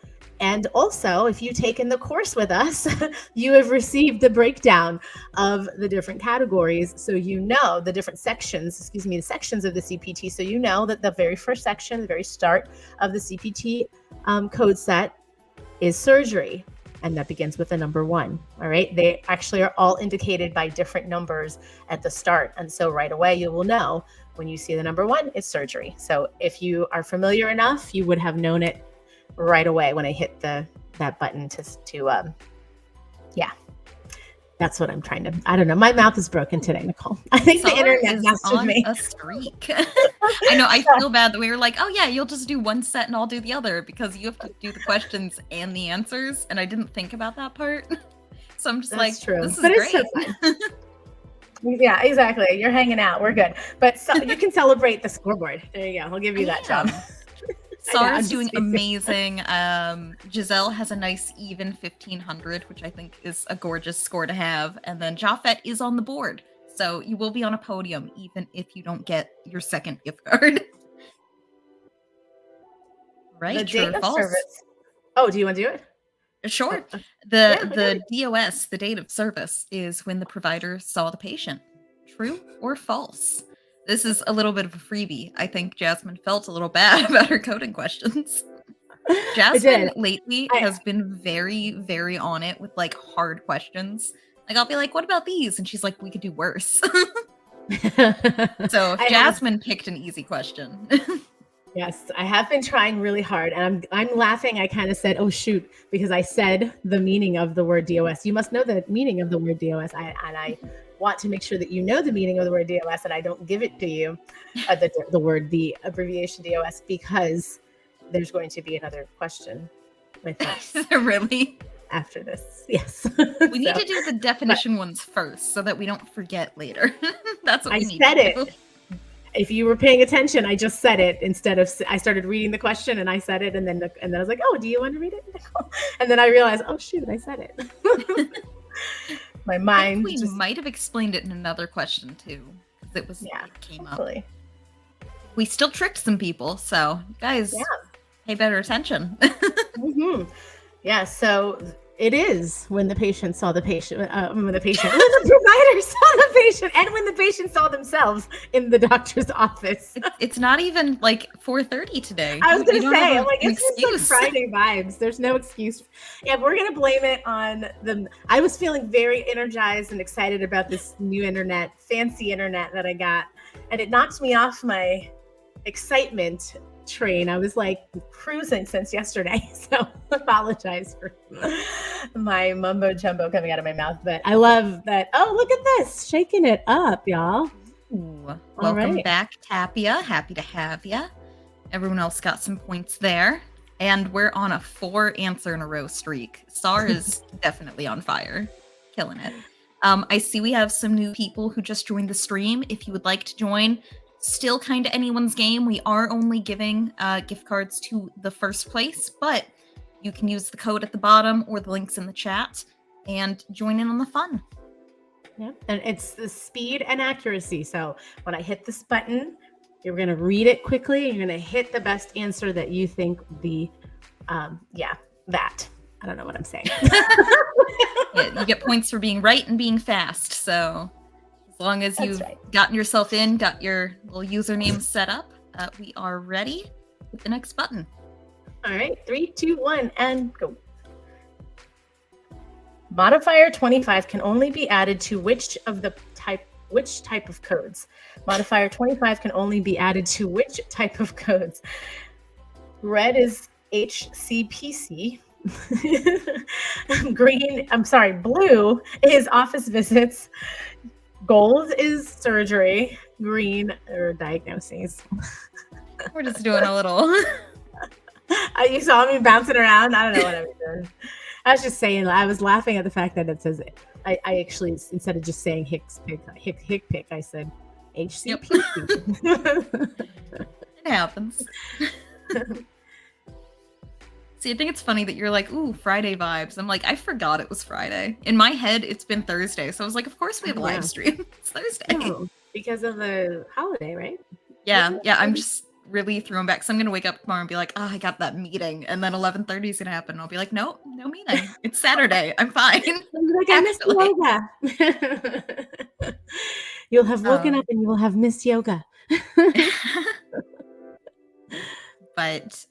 And also, if you've taken the course with us, you have received the breakdown of the different categories. So you know the different sections of the CPT. So you know that the very first section, the very start of the CPT code set is surgery. And that begins with the number 1. All right. They actually are all indicated by different numbers at the start. And so right away, you will know when you see the number 1, it's surgery. So if you are familiar enough, you would have known it right away when I hit that button that's what I'm trying to, I don't know. My mouth is broken today, Nichole. I think the internet mastered me. A streak. I know. I feel bad that we were like, oh yeah, you'll just do one set and I'll do the other, because you have to do the questions and the answers. And I didn't think about that part. So I'm just this is great. It's so fun. Yeah, exactly. You're hanging out. We're good. But you can celebrate the scoreboard. There you go. I'll give you that job. Sarah's doing amazing. Giselle has a nice even 1500, which I think is a gorgeous score to have. And then Japheth is on the board. So you will be on a podium even if you don't get your second gift card. Right? The date of service. Oh, do you want to do it? Sure. The DOS, the date of service, is when the provider saw the patient. true or false. This is a little bit of a freebie. I think Jasmine felt a little bad about her coding questions. Jasmine lately has been very, very on it with like hard questions. Like I'll be like, what about these? And she's like, we could do worse. So if Jasmine picked an easy question. Yes, I have been trying really hard, and I'm laughing. I kind of said, "Oh shoot," because I said the meaning of the word DOS. You must know the meaning of the word DOS, and I want to make sure that you know the meaning of the word DOS, and I don't give it to you, the abbreviation DOS, because there's going to be another question. Really? After this, yes. We need to do the definition ones first, so that we don't forget later. That's what we need. I said it. If you were paying attention, I just said it instead of I started reading the question and I said it, and then I was like, "Oh, do you want to read it?" And then I realized, "Oh shoot, I said it." My mind. We might have explained it in another question too, because it was it came hopefully. up. We still tricked some people, so guys, pay better attention. Mm-hmm. Yeah. So it is when the patient saw the patient, when the provider saw the patient, and when the patient saw themselves in the doctor's office. It's not even like 4:30 today. I was going to say, like, it's just some Friday vibes. There's no excuse. Yeah, we're going to blame it on I was feeling very energized and excited about this new fancy internet that I got. And it knocked me off my excitement train. I was like cruising since yesterday, so apologize for my mumbo jumbo coming out of my mouth, but I love that. Oh, look at this, shaking it up, y'all. Ooh, welcome back, Tapia. Happy to have you. Everyone else got some points there, and we're on a 4 answer in a row streak. Star is definitely on fire, killing it. I see we have some new people who just joined the stream. If you would like to join, still kind of anyone's game. We are only giving gift cards to the first place, but you can use the code at the bottom or the links in the chat and join in on the fun. Yeah, and it's the speed and accuracy. So when I hit this button, you're going to read it quickly. You're going to hit the best answer that you think that. I don't know what I'm saying. You get points for being right and being fast. So as long as you've gotten yourself in, got your little username set up, we are ready with the next button. All right, 3, 2, 1, and go. Modifier 25 can only be added to which type of codes? Modifier 25 can only be added to which type of codes? Red is HCPC. Blue is office visits. Gold is surgery. Green are diagnoses. We're just doing a little. You saw me bouncing around. I don't know what I was doing. I was just saying. I was laughing at the fact that it says. I actually, instead of just saying hick pick, I said HCPC. Yep. It happens. See, I think it's funny that you're like, ooh, Friday vibes. I'm like, I forgot it was Friday. In my head, it's been Thursday. So I was like, of course we have a live stream. It's Thursday. No, because of the holiday, right? Yeah. I'm just really thrown back. So I'm going to wake up tomorrow and be like, I got that meeting. And then 11:30 is going to happen. And I'll be like, no meeting. It's Saturday. I'm fine. Like, I missed yoga. You'll have woken up and you will have missed yoga. But,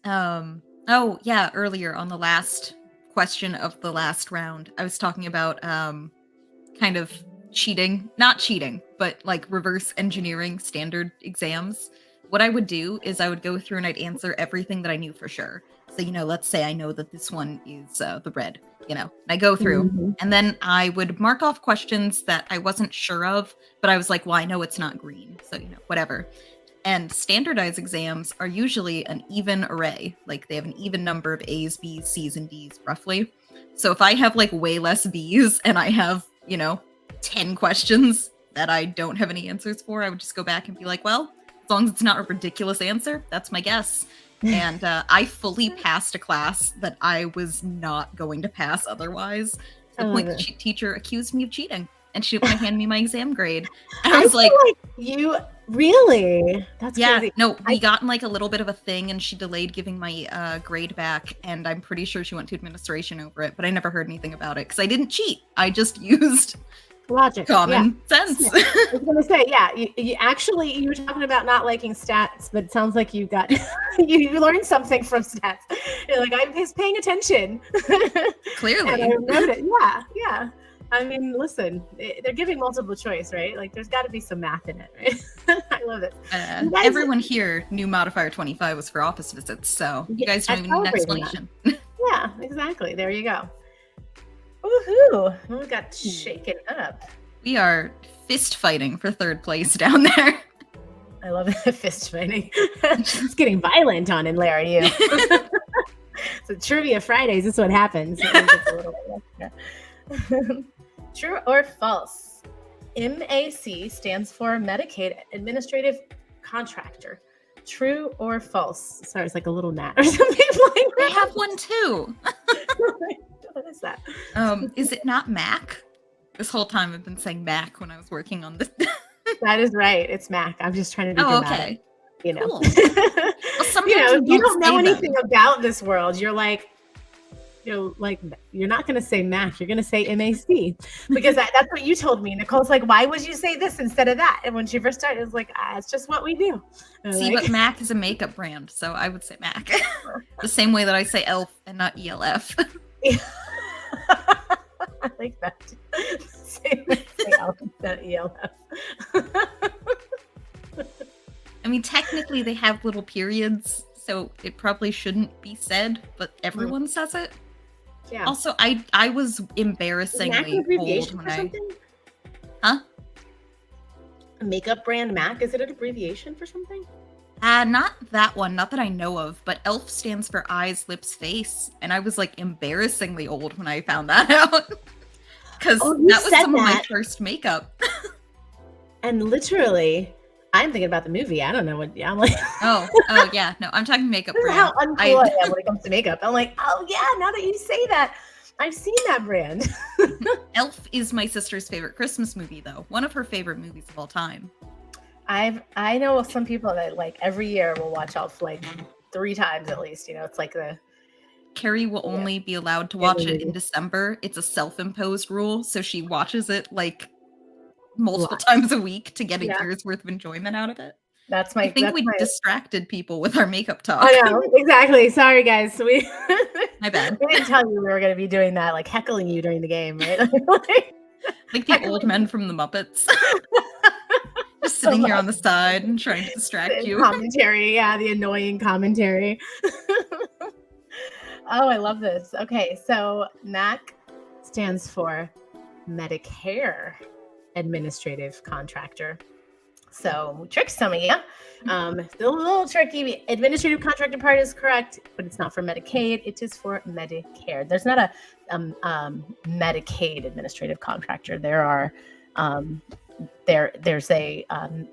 earlier on the last question of the last round, I was talking about kind of cheating, not cheating, but like reverse engineering standard exams. What I would do is I would go through and I'd answer everything that I knew for sure. So, let's say I know that this one is the red, and I go through and then I would mark off questions that I wasn't sure of, but I was like, well, I know it's not green. So, whatever. And standardized exams are usually an even array. Like they have an even number of A's, B's, C's, and D's roughly. So if I have like way less B's and I have, 10 questions that I don't have any answers for, I would just go back and be like, well, as long as it's not a ridiculous answer, that's my guess. And I fully passed a class that I was not going to pass otherwise. To the point the teacher accused me of cheating. And she didn't want to hand me my exam grade. And I was like you really? That's crazy. No, we got in like a little bit of a thing and she delayed giving my grade back. And I'm pretty sure she went to administration over it, but I never heard anything about it because I didn't cheat. I just used Logic. Yeah. Common sense. Yeah. I was gonna say, yeah. You were talking about not liking stats, but it sounds like you got you learned something from stats. You're like, I'm just paying attention. Clearly. And I wrote it. Yeah, yeah. I mean, listen, they're giving multiple choice, right? Like, there's got to be some math in it, right? I love it. Everyone here knew modifier 25 was for office visits, so you guys don't even need an explanation. Yeah, exactly. There you go. Woohoo! We got shaken up. We are fist fighting for third place down there. I love it. Fist fighting. It's getting violent on Inlera U. So Trivia Fridays, this is what happens. True or false? MAC stands for Medicaid Administrative Contractor. True or false? Sorry, it's like a little gnat or something flying around. I have one too. What is that? Is it not Mac? This whole time I've been saying Mac when I was working on this. That is right. It's Mac. I'm just trying to be dramatic. Okay. You know, Cool. Well, you don't know anything about this world. You're like, you're not going to say Mac. You're going to say MAC because that's what you told me. Nicole's like, why would you say this instead of that? And when she first started, it was like, it's just what we do. See, but Mac is a makeup brand, so I would say Mac. The same way that I say ELF and not ELF. I like that. Say ELF and not ELF. I mean, technically they have little periods, so it probably shouldn't be said, but everyone says it. Yeah. Also, I was embarrassingly old when something? Huh? A makeup brand Mac, is it an abbreviation for something? Not that one, not that I know of, but ELF stands for eyes, lips, face, and I was like embarrassingly old when I found that out. Because that was some of my first makeup. And literally, I'm thinking about the movie. I don't know what. I'm like, oh yeah, no, I'm talking makeup brand. How uncool I am when it comes to makeup. I'm like, oh yeah, now that you say that, I've seen that brand. ELF is my sister's favorite Christmas movie, though. One of her favorite movies of all time. I know some people that like every year will watch ELF like 3 times at least. You know, it's like the. Carrie will only be allowed to watch it in December. It's a self-imposed rule, so she watches it like multiple times a week to get a year's worth of enjoyment out of it. I think we distracted people with our makeup talk. I know, exactly. Sorry, guys. My bad. We didn't tell you we were going to be doing that, like heckling you during the game, right? Like the old men from the Muppets. Just sitting here on the side and trying to distract you. Commentary, yeah, the annoying commentary. Oh, I love this. Okay, so MAC stands for Medicare Administrative Contractor. So we tricked some of you. Still a little tricky. Administrative contractor part is correct, but it's not for Medicaid. It is for Medicare. There's not a Medicaid administrative contractor. There are there's a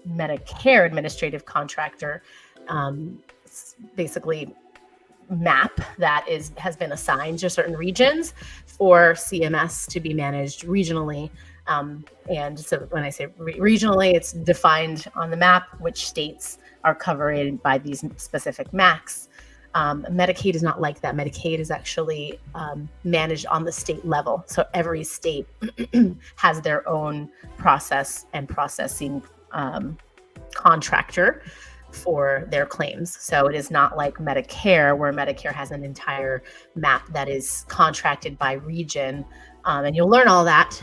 Medicare administrative contractor, basically map that has been assigned to certain regions for CMS to be managed regionally. And so when I say regionally, it's defined on the map which states are covered by these specific MACs. Medicaid is not like that. Medicaid is actually managed on the state level. So every state has their own process and processing contractor for their claims. So it is not like Medicare, where Medicare has an entire map that is contracted by region. And you'll learn all that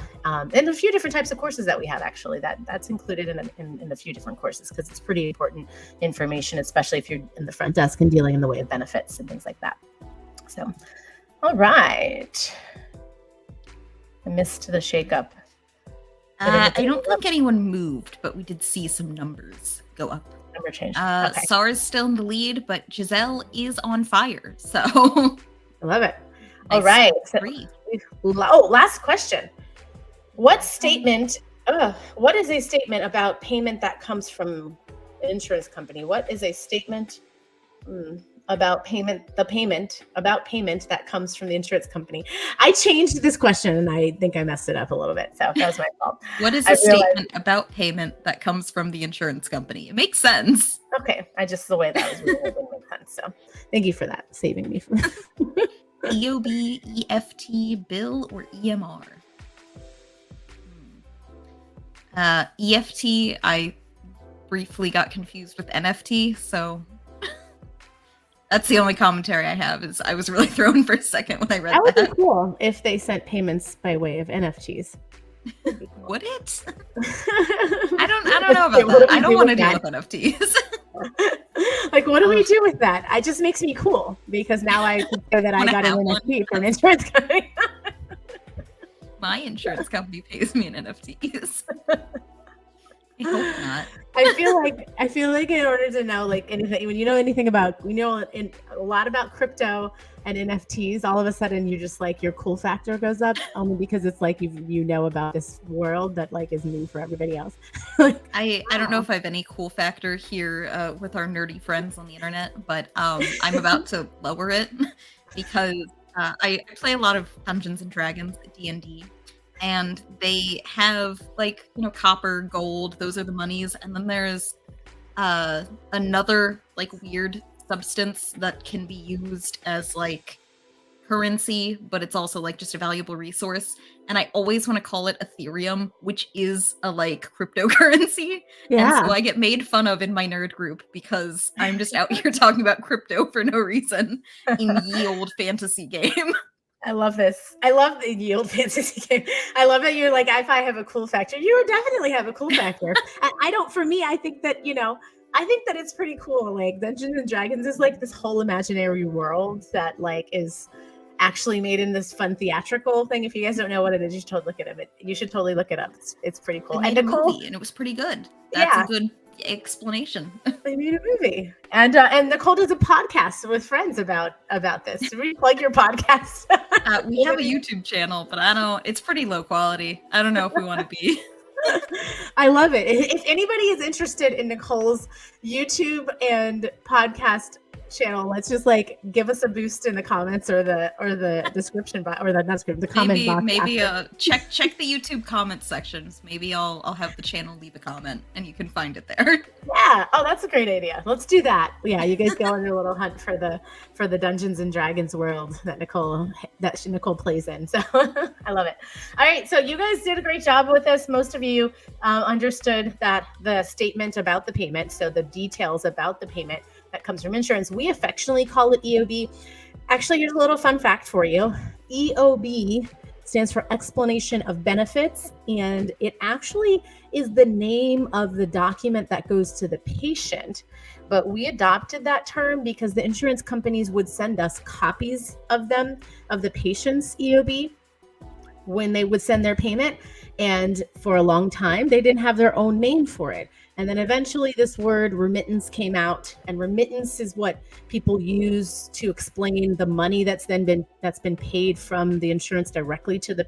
in a few different types of courses that we have, actually. That's included in a few different courses because it's pretty important information, especially if you're in the front desk and dealing in the way of benefits and things like that. So, all right. I missed the shakeup. I don't think anyone moved, but we did see some numbers go up. Number change. Okay. Sarah's still in the lead, but Giselle is on fire. So I love it. All right. So, last question. What is a statement about payment that comes from an insurance company? What is a statement about payment that comes from the insurance company? I changed this question and I think I messed it up a little bit. So that was my fault. What is a statement about payment that comes from the insurance company? It makes sense. Okay. The way that was really didn't make sense. So thank you for that, saving me from EOB, EFT, bill, or EMR? EFT, I briefly got confused with NFT, so that's the only commentary I have. Is I was really thrown for a second when I read That would be that. cool if they sent payments by way of NFTs. Would it? I don't know about that. I don't want to deal with NFTs. Like, what do we do with that? It just makes me cool because now I can say that I got an NFT from an insurance company. My insurance company pays me in NFTs. I hope not. I feel like in order to know like anything, when you know anything about, we know a lot about crypto and NFTs, all of a sudden you just like your cool factor goes up only because it's like you know about this world that like is new for everybody else. Like, I don't know if I have any cool factor here with our nerdy friends on the internet, but I'm about to lower it because I play a lot of Dungeons and Dragons, D&D, and they have like, copper, gold, those are the monies, and then there's another like weird substance that can be used as like currency, but it's also like just a valuable resource, and I always want to call it Ethereum, which is a like cryptocurrency. yeah. And so I get made fun of in my nerd group because I'm just out here talking about crypto for no reason in ye old fantasy game. I love this. I love the yield fantasy game. I love that you're like, if I have a cool factor, you would definitely have a cool factor. I don't, for me, I think that, I think that it's pretty cool. Like Dungeons and Dragons is like this whole imaginary world that like is actually made in this fun theatrical thing. If you guys don't know what it is, you should totally look at it. You should totally look it up. It's pretty cool. And Nichole, a movie, and it was pretty good. That's a good explanation. They made a movie, and Nichole does a podcast with friends about this. Plug your podcast. We have a YouTube channel, but it's pretty low quality. I don't know if we want to be. I love it. If anybody is interested in Nichole's YouTube and podcast channel, let's just like give us a boost in the comments or the description box, or the comment box. Maybe check the YouTube comment sections. Maybe I'll have the channel leave a comment and you can find it there. Yeah. Oh, that's a great idea. Let's do that. Yeah, you guys go on your little hunt for the Dungeons and Dragons world that Nichole plays in. So I love it. All right, so you guys did a great job with this. Most of you understood that the statement about the payment, so the details about the payment that comes from insurance, we affectionately call it EOB. Actually, here's a little fun fact for you. EOB stands for Explanation of Benefits, and it actually is the name of the document that goes to the patient. But we adopted that term because the insurance companies would send us copies of them, of the patient's EOB, when they would send their payment. And for a long time, they didn't have their own name for it. And then eventually this word remittance came out, and remittance is what people use to explain the money that's been paid from the insurance directly to the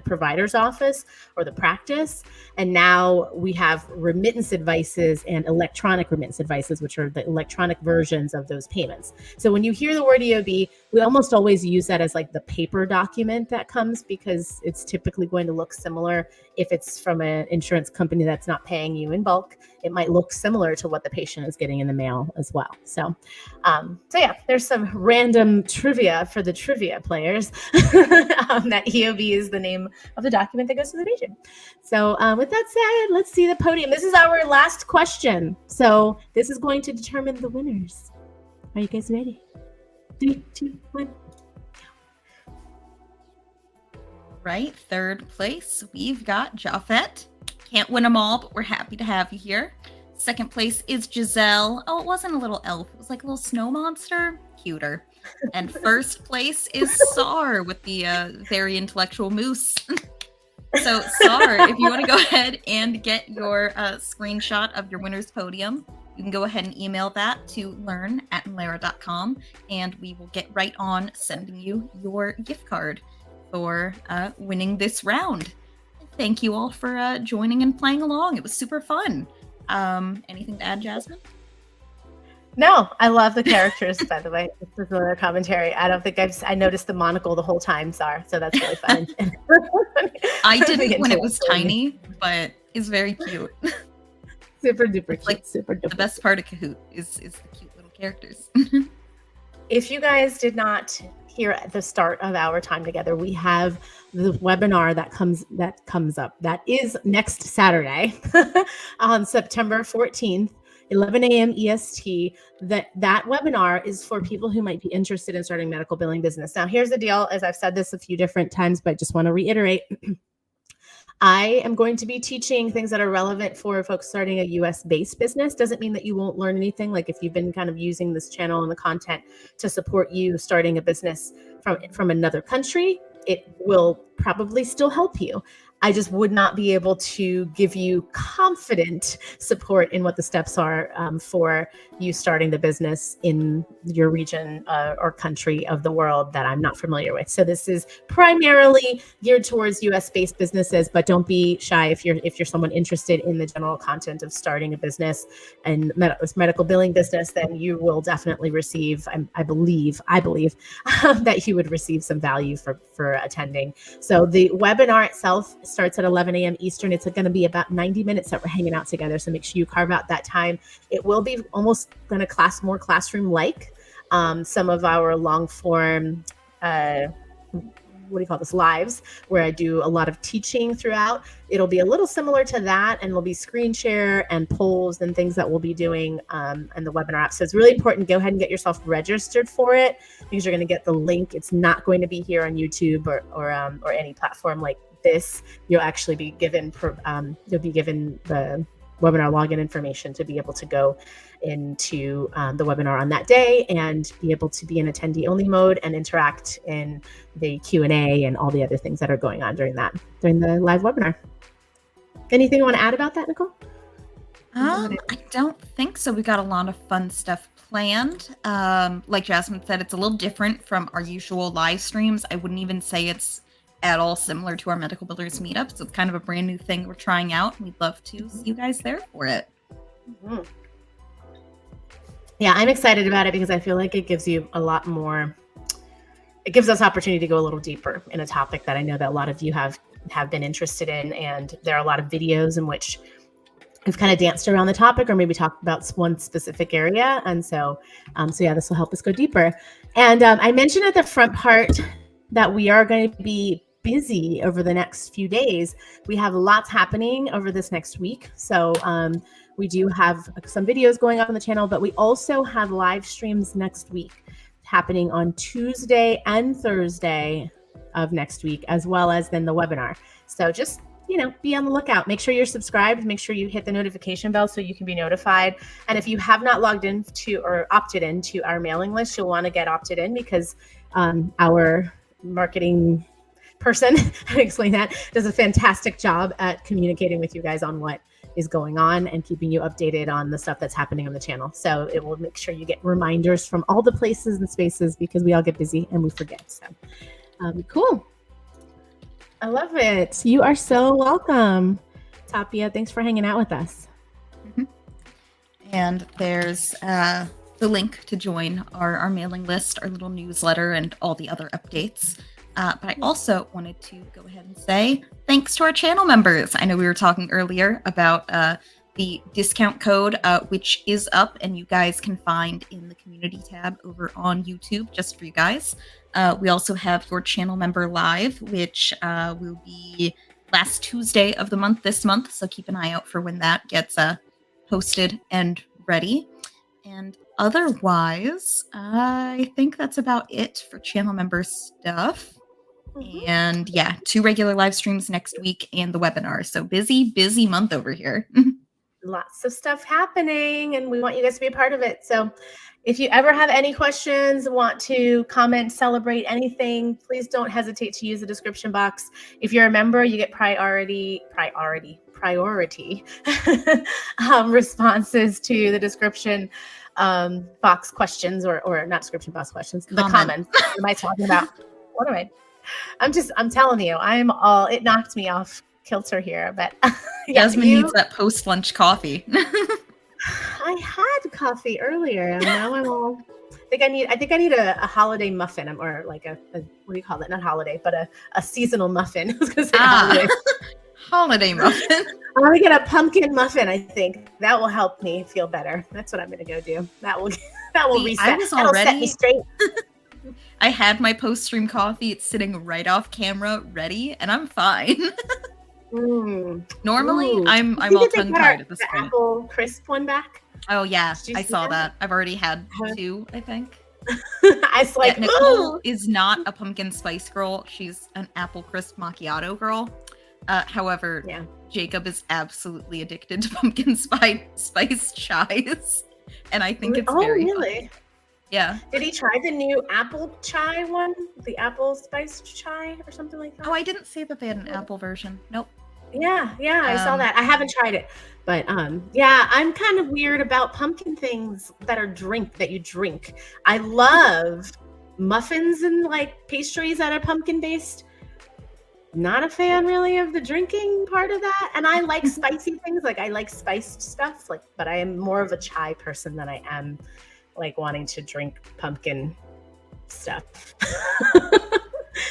provider's office or the practice. And now we have remittance advices and electronic remittance advices, which are the electronic versions of those payments. So when you hear the word EOB, we almost always use that as like the paper document that comes, because it's typically going to look similar. If it's from an insurance company that's not paying you in bulk, it might look similar to what the patient is getting in the mail as well. So yeah, there's some random trivia for the trivia players that EOB is the name of the document that goes to the patient. So with that said, let's see the podium. This is our last question. So this is going to determine the winners. Are you guys ready? 3, 2, 1. Right, third place, we've got Japheth. Can't win them all, but we're happy to have you here. Second place is Giselle. Oh, it wasn't a little elf. It was like a little snow monster. Cuter. And first place is Sar with the very intellectual moose. So Sar, if you want to go ahead and get your screenshot of your winner's podium, you can go ahead and email that to learn@inlera.com, and we will get right on sending you your gift card for winning this round. Thank you all for joining and playing along. It was super fun. Anything to add, Jasmine? No, I love the characters, by the way. This is another commentary. I don't think I noticed the monocle the whole time, Sar, so that's really fun. I didn't when it was tiny, but it's very cute. Super duper cute. Like, super duper. The best part of Kahoot is the cute little characters. If you guys did not here at the start of our time together, we have the webinar that comes up. That is next Saturday on September 14th. 11 a.m. EST. That webinar is for people who might be interested in starting medical billing business. Now, here's the deal. As I've said this a few different times, but I just want to reiterate, I am going to be teaching things that are relevant for folks starting a US-based business. Doesn't mean that you won't learn anything. Like if you've been kind of using this channel and the content to support you starting a business from another country, it will probably still help you. I just would not be able to give you confident support in what the steps are for you starting the business in your region or country of the world that I'm not familiar with. So this is primarily geared towards US-based businesses, but don't be shy if you're someone interested in the general content of starting a business and medical billing business. Then you will definitely receive, I believe that you would receive some value for attending. So the webinar itself starts at 11 a.m. Eastern. It's going to be about 90 minutes that we're hanging out together. So make sure you carve out that time. It will be almost going to more classroom-like. Some of our long form, lives, where I do a lot of teaching throughout. It'll be a little similar to that, and there'll be screen share and polls and things that we'll be doing in the webinar app. So it's really important. Go ahead and get yourself registered for it, because you're going to get the link. It's not going to be here on YouTube or any platform like this. You'll actually be given the webinar login information to be able to go into the webinar on that day and be able to be in attendee only mode and interact in the Q&A and all the other things that are going on during the live webinar. Anything you want to add about that, Nichole? I don't think so. We got a lot of fun stuff planned. Like Jasmine said, it's a little different from our usual live streams. I wouldn't even say it's at all similar to our Medical Builders meetup. So it's kind of a brand new thing we're trying out. We'd love to see you guys there for it. Mm-hmm. Yeah, I'm excited about it because I feel like it gives you a lot more. It gives us opportunity to go a little deeper in a topic that I know that a lot of you have been interested in. And there are a lot of videos in which we've kind of danced around the topic or maybe talked about one specific area. And so yeah, this will help us go deeper. And I mentioned at the front part that we are going to be busy over the next few days. We have lots happening over this next week. So we do have some videos going up on the channel, but we also have live streams next week happening on Tuesday and Thursday of next week, as well as then the webinar. So just, be on the lookout. Make sure you're subscribed. Make sure you hit the notification bell so you can be notified. And if you have not logged into or opted into our mailing list, you'll want to get opted in, because our marketing person, explain that, does a fantastic job at communicating with you guys on what is going on and keeping you updated on the stuff that's happening on the channel. So it will make sure you get reminders from all the places and spaces, because we all get busy and we forget. So cool. I love it. You are so welcome, Tapia. Thanks for hanging out with us. Mm-hmm. And there's the link to join our mailing list, our little newsletter, and all the other updates. But I also wanted to go ahead and say thanks to our channel members. I know we were talking earlier about the discount code, which is up, and you guys can find in the community tab over on YouTube, just for you guys. We also have your channel member live, which will be last Tuesday of the month this month. So keep an eye out for when that gets posted and ready. And otherwise, I think that's about it for channel member stuff. Mm-hmm. And yeah, 2 regular live streams next week and the webinar. So busy month over here. Lots of stuff happening, and we want you guys to be a part of it. So if you ever have any questions, want to comment, celebrate anything, please don't hesitate to use the description box. If you're a member, you get priority responses to the description box questions, or not description box questions, the comments. What am I talking about? What am I? I'm telling you, it knocked me off kilter here, but Jasmine needs that post-lunch coffee. I had coffee earlier, and now I'm all. I think I need a holiday muffin, or like a what do you call it? Not holiday, but a seasonal muffin. I was going to say holiday. Holiday muffin. I'm gonna get a pumpkin muffin. I think that will help me feel better. That's what I'm gonna go do. That will reset. I was already set me straight. I had my post-stream coffee. It's sitting right off camera, ready, and I'm fine. Normally, Ooh. I'm Did you all see that they got tongue-tied at this the point. apple crisp one back? Oh yeah, Did you I see saw that? that. I've already had Uh, 2, I think. I was like, Yeah, Nichole ooh. is not a pumpkin spice girl. She's an apple crisp macchiato girl. However, Yeah. Jacob is absolutely addicted to pumpkin spice chais, and I think it's Oh, very really? funny. Yeah. Did he try the new apple chai one? The apple spiced chai or something like that? Oh, I didn't see that they had an apple version. Nope. Yeah, I saw that. I haven't tried it. But yeah, I'm kind of weird about pumpkin things that you drink. I love muffins and like pastries that are pumpkin based. Not a fan really of the drinking part of that. And I like spicy things, like I like spiced stuff, like, but I am more of a chai person than I am like wanting to drink pumpkin stuff.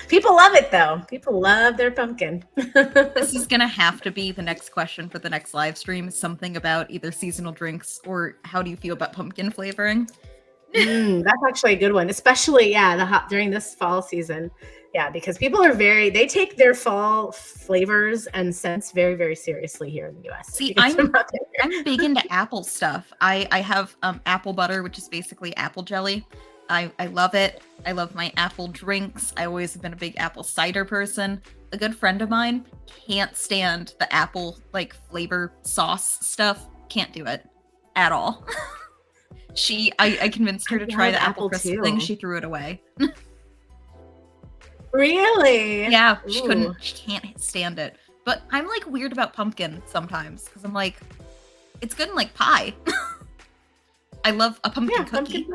People love it though. People love their pumpkin. This is gonna have to be the next question for the next live stream. Something about either seasonal drinks or how do you feel about pumpkin flavoring? That's actually a good one, especially during this fall season. Yeah, because people are they take their fall flavors and scents very, very seriously here in the US. See, I'm big into apple stuff. I have apple butter, which is basically apple jelly. I love it. I love my apple drinks. I always have been a big apple cider person. A good friend of mine can't stand the apple like flavor sauce stuff. Can't do it at all. I convinced her to try the apple crisp thing. She threw it away. Really? Yeah, she can't stand it. But I'm like weird about pumpkin sometimes because I'm like, it's good in like pie. I love a pumpkin cookie.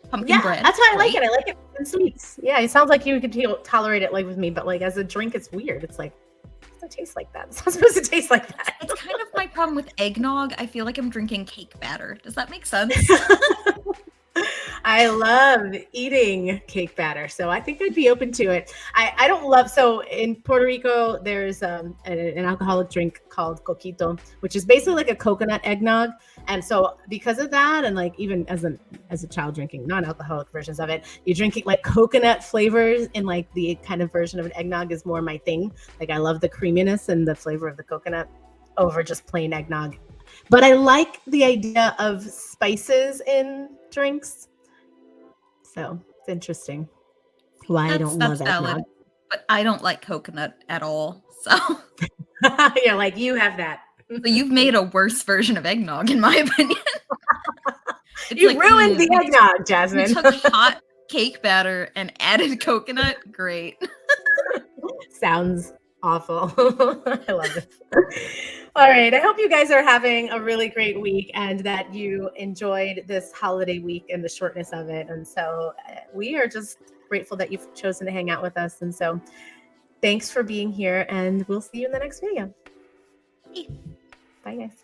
Pumpkin bread. That's why I like it. I like it in sweets. Yeah, it sounds like you could tolerate it like with me, but like as a drink, it's weird. It's like, it doesn't taste like that. It's not supposed to taste like that. It's kind of my problem with eggnog. I feel like I'm drinking cake batter. Does that make sense? I love eating cake batter, so I think I'd be open to it. I don't love, so in Puerto Rico, there's an alcoholic drink called coquito, which is basically like a coconut eggnog. And so because of that, and like even as a child drinking non-alcoholic versions of it, you drink it like coconut flavors, and like the kind of version of an eggnog is more my thing. Like I love the creaminess and the flavor of the coconut over just plain eggnog. But I like the idea of spices in drinks. So it's interesting why I don't love eggnog. Valid, but I don't like coconut at all. So you're like, you have that. So you've made a worse version of eggnog, in my opinion. You like, ruined the eggnog, Jasmine. You took hot cake batter and added coconut. Great. Sounds awful. I love it. All right. I hope you guys are having a really great week and that you enjoyed this holiday week and the shortness of it. And so we are just grateful that you've chosen to hang out with us. And so thanks for being here, and we'll see you in the next video. Bye, guys.